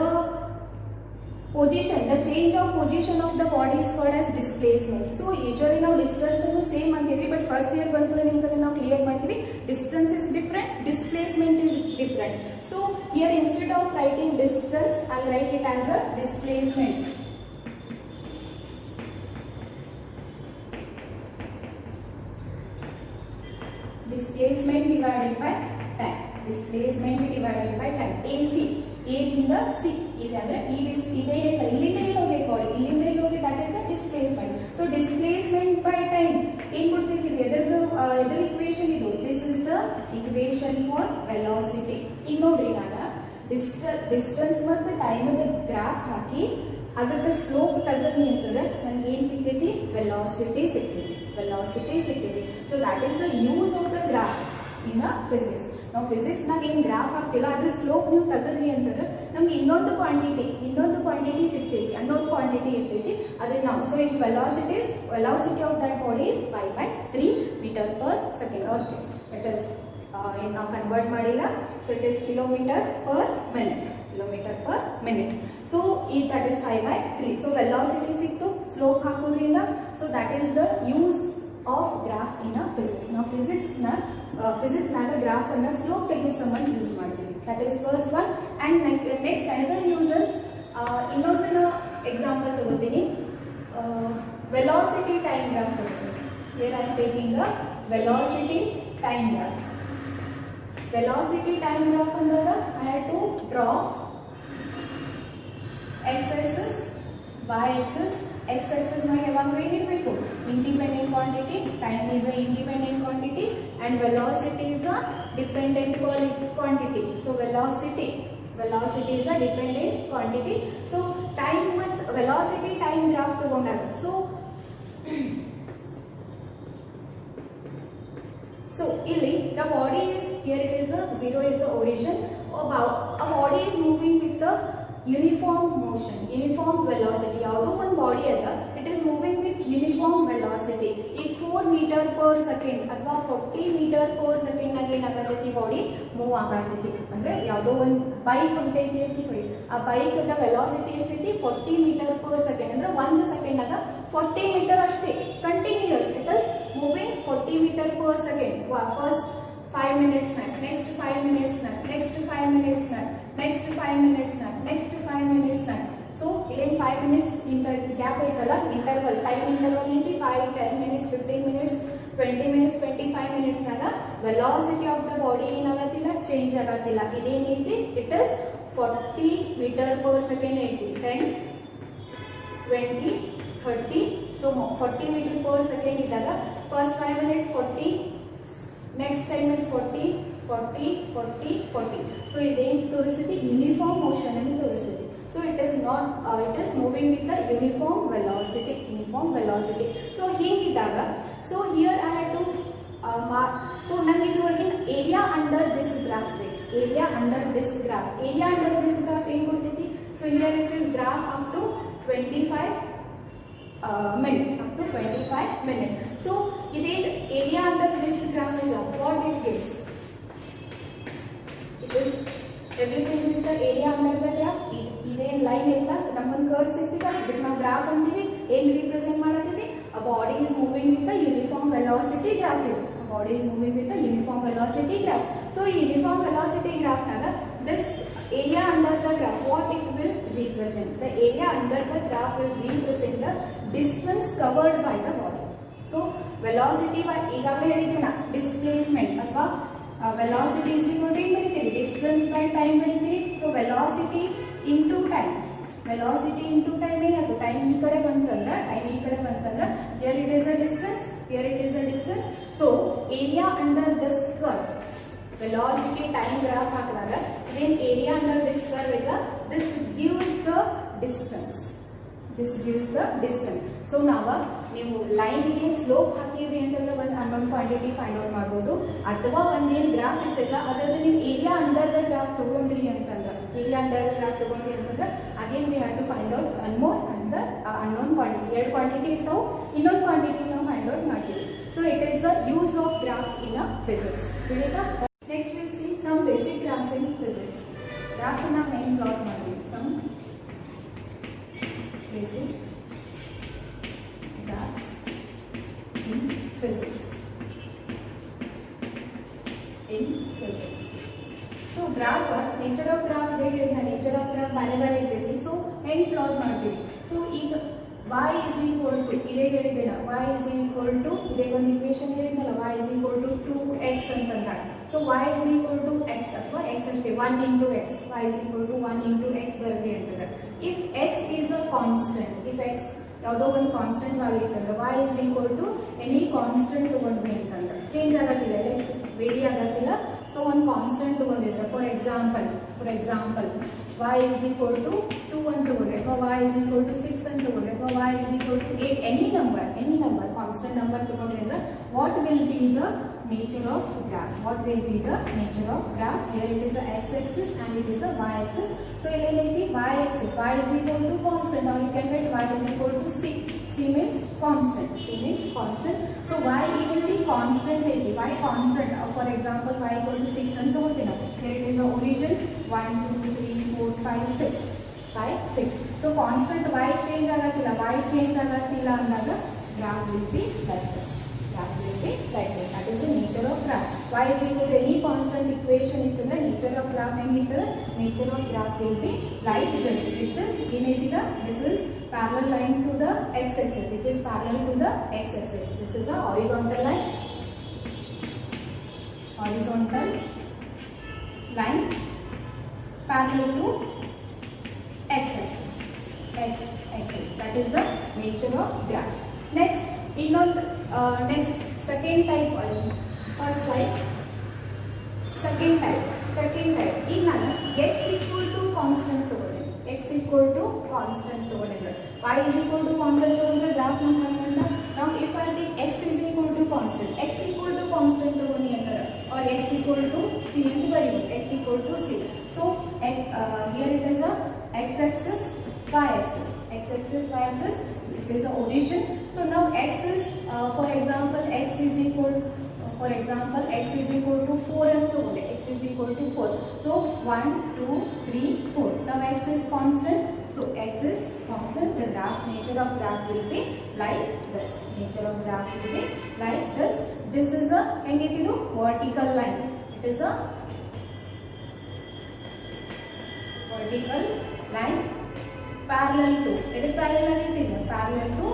position, the change of position of the body is called as displacement. So usually now distance is same ಅಂತೀವಿ, but first year ಬಂದ್ಮೇಲೆ ನಿಮಗೆ ನಾವು clear ಮಾಡ್ತೀವಿ, distance is different, displacement is different. So here instead of writing distance, I'll write it as a displacement. Displacement divided by time. Displacement divided by time. AC. A ದಿಂದ C ಇದೆ ಅಂದ್ರೆ ಇಲ್ಲಿಂದ ಇಲ್ಲಿ ಹೋಗಿ ಬಾಡಿ, ಇಲ್ಲಿಂದ ಇಲ್ಲಿ ಹೋಗಿ, that is a displacement. So displacement by time ಏನ್ ಕೊಡ್ತಿದ್ದೀವಿ? ಎದ್ರ ಇಕ್ವೇಶನ್ ಇದು? This is the equation for velocity. ಈಗ ನೋಡ್ರಿ, ನಾನು ಡಿಸ್ಟೆನ್ಸ್ ಮತ್ತು ಟೈಮದ ಗ್ರಾಫ್ ಹಾಕಿ ಅದ್ರದ್ದು ಸ್ಲೋಪ್ ತೆಗದ್ನಿ ಅಂತಂದ್ರೆ ನಂಗೆ ಏನ್ ಸಿಗ್ತೈತಿ? ವೆಲಾಸಿಟಿ ಸಿಗ್ತೈತಿ. So that is the use of the graph in physics. ನಾವು ಫಿಸಿಕ್ಸ್ ನಾಗ ಏನ್ ಗ್ರಾಫ್ ಆಗ್ತಿಲ್ಲ, ಅದ್ರ ಸ್ಲೋಪ್ ನೀವು ತೆಗದ್ರಿ ಅಂತಂದ್ರೆ ನಮ್ಗೆ ಇನ್ನೊಂದು ಕ್ವಾಂಟಿಟಿ ಸಿಗ್ತೈತಿ, ಅನ್ನೊಂದು ಕ್ವಾಂಟಿಟಿ ಇರ್ತೈತಿ, ಅದನ್ನ ನಾವು. ಸೊ ಈಗ velocity of that body is 5/3 metre per second. Or it is ನಾವು ಕನ್ವರ್ಟ್ ಮಾಡಿಲ್ಲ, so it is kilometre per minute. So ಈ ದಟ್ ಇಸ್ 5/3. ಸೊ ವೆಲಾಸಿಟಿ ಸಿಕ್ತು ಸ್ಲೋಪ್ ಹಾಕೋದ್ರಿಂದ. So that is the use of graph in a physics. ನಾವು physics ನಾಗ graph ಅನ್ನ slope ತೆಗೆಯೋ ಸಂಬಂಧ ಯೂಸ್ ಮಾಡ್ತೀವಿ. That is first one. And next another uses, ಇನ್ನೊಂದನ್ನ ಎಕ್ಸಾಂಪಲ್ ತಗೋತೀನಿ. ವೆಲಾಸಿಟಿ ಟೈಮ್ ಗ್ರಾಫ್ ತಗೋತೀನಿ. Here I am taking a velocity time graph. Velocity time graph ಅಂದಾಗ I have to draw x axis, y axis. x axis ನ ಯಾವಾಗ ಏನಿರಬೇಕು independent quantity, time is a independent quantity and velocity is a dependent quantity. So velocity is a dependent quantity. So time with velocity time graph ತಗೊಂಡಾಗ so ಇಲ್ಲಿ the body is here, it is the 0 is the origin. A body is moving with the uniform motion, uniform velocity. ಯಾವುದೋ ಒಂದು body ಅದ, it is moving with uniform velocity. ಈಗ 4 meter per second ಅಥವಾ 40 meter per second ಆಗಿ ಏನಾಗತೈತಿ body move ಆಗತೈತಿ. ಅಂದ್ರೆ ಯಾವುದೋ ಒಂದು ಬೈಕ್ ಹೊಂಟೈತಿ ಅಂತ ಹೇಳಿ ಆ ಬೈಕ್ ದ ವೆಲಾಸಿಟಿ ಎಷ್ಟೈತಿ 40 meter per second. ಅಂದ್ರೆ 1 ಸೆಕೆಂಡ್ ಆಗ 40 meter ಅಷ್ಟೇ continuous. It is moving 40 meter per second. First 5 minutes nap, next 5 minutes nap, next 5 minutes nap, next 5 minutes nap, next 5 minutes nap. So in 5 minutes gap ಐತಲ್ಲ, interval, time interval ఏంటి 5, 10 minutes, 15 minutes, 20 minutes, 25 minutes ನಾಗ velocity of the body ಏನಾಗತ್ತಿಲ್ಲ, change ಆಗತ್ತಿಲ್ಲ. ಇದೇನೈತಿ, it is 40 meter per second ಐತಿ. 10, 20, 30. So 40 meter per second ಇದ್ದಾಗ first 5 minutes 40, next time at 40, 40, 40, 40. So ಇದೇನು ತೋರಿಸ್ತಿದೆ, uniform motion ಅನ್ನು ತೋರಿಸ್ತಿದೆ. So it is not, it is moving with the uniform velocity, So ಹೀಗಿದ್ದಾಗ, so here I had to mark. So ನಂಗೆ ಇದ್ರೊಳಗಿನ area under this graph ಬೇಕು. Area under this graph ಏನು ಕೊಡ್ತೈತಿ? So here it is graph up to 25 minute, up to 25 minute. So idet area under this graph is what it gives. It is everything is the area under the graph. ಇದೇನ್ line ಐತಾ ನಮ್ಮೊಂದು curve ಸಿಗ್ತಿದೆ, ಇದಕ್ಕೆ ನಾವು graph ಅಂತೀವಿ. ಏನ್ represent ಮಾಡತ್ತಿದೆ? a body is moving with a uniform velocity graph. A body is moving with a uniform velocity graph. So uniform velocity graph naga this area under the graph, what it will represent? The area under the graph will represent the distance covered by the body. So velocity by ಈಗಾಗಲೇ ಹೇಳಿದ್ದೀನಾ, displacement ಅಥವಾ velocity is equal to ಏನು distance by time ಬರೀತೀರಿ. So velocity into time, velocity into time ಏನಾಯ್ತು, time ಈ ಕಡೆ ಬಂತಂದ್ರೆ here it is a distance, here it is a distance. So area under this curve, velocity time graph ಹಾಕಿದಾಗ then area under this curve is this gives the distance. So now ನೀವು line ಗೆ slope ಹಾಕಿದ್ರಿ ಅಂತಂದ್ರೆ ಒಂದು unknown quantity find out ಮಾಡಬಹುದು, ಅಥವಾ ಒಂದೇನು graph ಇರ್ತಲ್ಲ ಅದರದ್ದು ನೀವು ಏರಿಯಾ ಅಂಡರ್ ದ ಗ್ರಾಫ್ ತಗೊಂಡ್ರಿ ಅಂತಂದ್ರೆ again we have to find out one more and the unknown quantity. ಎರಡು ಕ್ವಾಂಟಿಟಿ ಇರ್ತಾವೆ, ಇನ್ನೊಂದು ಕ್ವಾಂಟಿಟಿ ನಾವು ಫೈಂಡ್ ಔಟ್ ಮಾಡ್ತೀವಿ. So it is the use of graphs in a physics. ತಿಳಿತಾ? Next will see some basic graphs in physics. Graph ನಾವು ಹೆಂಗೆ plot ಮಾಡ್ತೀವಿ? Some basic graphs in physics. So graph, nature of graph ಇದೆ ಹೇಳಿದ್ನ, nature of graph ಬೇರೆ ಇರ್ತೈತಿ. So ಹೆಂಗ್ plot ಮಾಡ್ತೀವಿ? So ಈಗ y is equal to ಇದೇ ಹೇಳಿದ್ದೇನ, y is equal to ಇದೇ ಒಂದು ಇಕ್ವೇಶನ್ ಹೇಳಿದ್ನಲ್ಲ, y is equal to 2x ಅಂತಂದ. So y is equal to x ಅಥವಾ x ಅಷ್ಟೇ 1 into x, y is equal to 1 into x ಬರಲಿ ಅಂತಂದ್ರೆ, if x is a constant, if x ಯಾವುದೋ ಒಂದು ಕಾನ್ಸ್ಟೆಂಟ್ ವ್ಯಾಲ್ಯೂ ಇತ್ತಂದ್ರೆ y is equal to any constant ತಗೊಂಡ್ವಿ ಅಂತಂದ್ರೆ ಚೇಂಜ್ ಆಗತ್ತಿಲ್ಲ, x ವೇರಿ ಆಗತ್ತಿಲ್ಲ. ಸೊ ಒಂದು ಕಾನ್ಸ್ಟೆಂಟ್ ತಗೊಂಡಿದ್ರೆ for example y is equal to 2 ಅಂತ ತಗೊಂಡ್ರೆ, ಅಥವಾ y is equal to 6 ಅಂತ ತಗೊಂಡ್ರೆ, ಅಥವಾ y is equal to 8, any number constant number ತಗೊಂಡ್ರೆ ಅಂದ್ರೆ what will be the nature of graph? Here it is a x-axis and it is a y-axis. So ಇಲ್ಲಿ y-axis, y is equal to constant, or you can write y is equal to c. C means constant. So y will be constant. Y constant. For example, y equal to 6 ಅಂತ ತಗೋತೀವಿ. Here it is the origin 1, 2, 3, 4, 5, 6. So constant y change ಆಗತ್ತಿಲ್ಲ ಅಂದಾಗ graph will be like this. That is the nature of graph. Y is equal to any constant equation ಇತ್ತಂದ್ರೆ nature of graph ಹೆಂಗಿರ್ತದೆ? Nature of graph will be like this, which is ಏನೈತಿದ, this is parallel line to the x-axis, This is a horizontal line parallel to x-axis. nature of graph. Next, next second type, first type, second type. ಈಗ ನಾನು x equal to constant ತಗೊಂಡೆ, x equal to constant ತಗೊಂಡಿದ್ದೆ, y is equal to constant ತಗೊಂಡ್ರೆ graph ನಮ್ಮ ಹಾಕಲ್ಲ. ನಾವು if I take x is equal to constant ತಗೊಂಡಿ ಅಂತಾರೆ, or x equal to c ಅಂತ ಬರೀಬೋದು, x equal to c. So here it is a x-axis, y-axis, x-axis, y-axis. It is the origin. So now x is, for example, x is equal to 4 and 2. X is equal to 4. So 1, 2, 3, 4. Now x is constant. So x is constant. The nature of graph will be like this. Nature of graph will be like this. This is a vertical line. It is a vertical line parallel to. Is it parallel to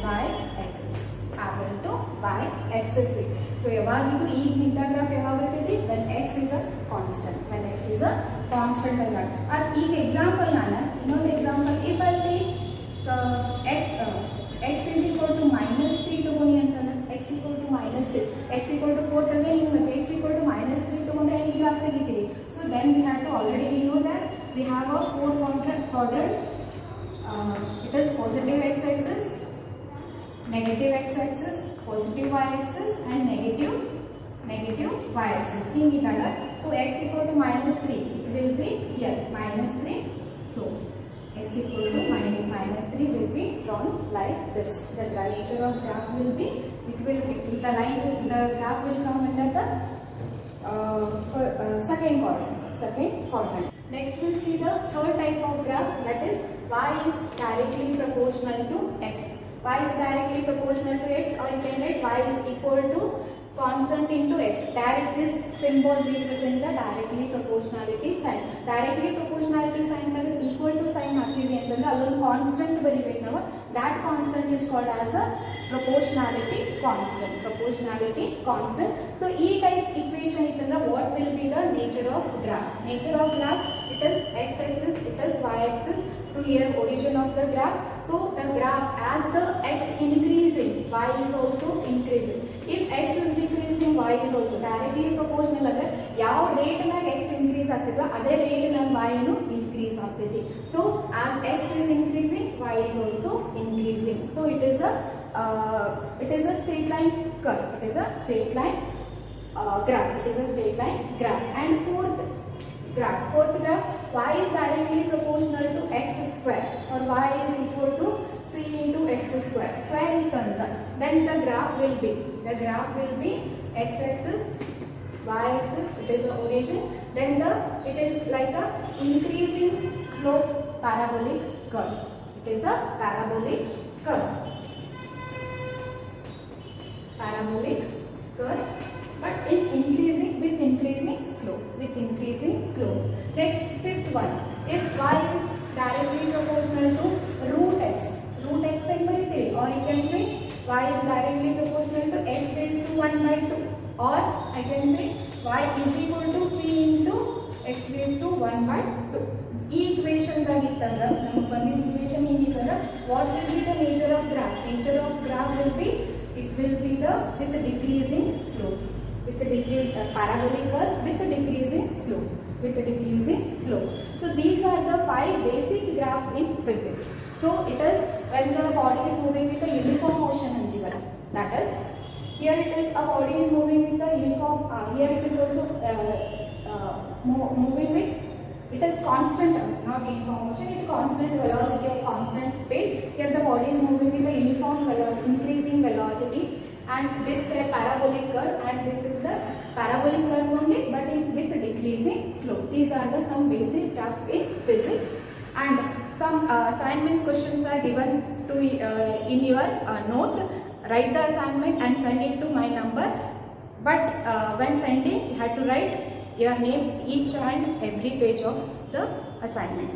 y-axis. Parallel to y-axis. So ಯಾವಾಗಿದು ಈ ಇಂಥ graph ಯಾವಾಗ ಬರ್ತೈತಿ when x is a constant. When x is a constant ಅಲ್ಲ. ಈಗ example ನಾನು ಇನ್ನೊಂದು example, if I take x is equal to -3 ತಗೊಂಡಿ ಅಂತಂದ್ರೆ, x equal to -3, x equal to 4 ತಂದ್ರೆ ಹಿಂಗೆ ಮತ್ತೆ x equal to -3 ತಗೊಂಡ್ರೆ ಹೆಂಗೆ graph ತೆಗಿತೀರಿ? So then we have to already know that we have a 4 quadrants. It is positive x-axis, negative x-axis, positive y-axis and negative y-axis. So x equal to -3, it will be here -3. So x equal to -3 will be drawn like this. The nature of graph will be, the graph will come under the second quadrant. Next we'll see the third type of graph, that is y is directly proportional to x. Y is directly proportional to x, or you can write y is equal to constant into x. This symbol represents the directly proportionality sign. Directly proportionality sign ನಲ್ಲಿ equal to sign ಹಾಕಿದ್ವಿ ಅಂತಂದ್ರೆ ಅಲ್ಲೊಂದು constant ಬರೀಬೇಕು ನಾವು. That constant is called as a proportionality constant. So ಈ type equation ಇತ್ತಂದ್ರೆ what will be the nature of graph? Nature of graph, it is x-axis, it is y-axis. So here origin of the graph. So the graph, as the x increasing, y is also increasing. If x is decreasing, y is also directly proportional. ಅಂದ್ರೆ ಯಾವ rate ನಾಗ x increase ಆಗ್ತಿಲ್ಲ ಅದೇ rate ನಾಗ y ನು increase ಆಗ್ತೈತಿ. So as x is increasing, y is also increasing. So it is a straight line curve. It is a straight line graph. It is a straight line graph. And fourth graph, y is directly proportional to x square, or y is equal to c into x square. Square itandra, then the graph will be x-axis, y-axis. It is the origin. Then it is like a increasing slope parabolic curve. It is a parabolic curve. But with increasing slope. Next, fifth one, if y is directly proportional to root x and baritere, or you can say y is directly proportional to x raised to 1/2, or I can say y is equal to c into x raised to 1/2. ಈ equation ದಾಗಿತ್ತಂದ್ರೆ ನಮಗೆ ಬಂದಿದ್ದ equation ಹಿಂಗಿತ್ತಂದ್ರೆ what will be the nature of graph? Nature of graph will be, it will be with the decreasing slope, parabolic curve with the decreasing slope. So these are the 5 basic graphs in physics. So it is when the body is moving with a uniform motion antival. That is, here it is a body is moving with a uniform. Here it is also moving with, it is constant, not uniform motion. It is constant velocity or constant speed. Here the body is moving with a uniform velocity, increasing velocity. And this is a parabolic curve, and this is the parabolic curve only, but with decreasing slope. These are the some basic graphs in physics. And some assignments questions are given to in your notes. Write the assignment and send it to my number. But when sending, you have to write your name each and every page of the assignment.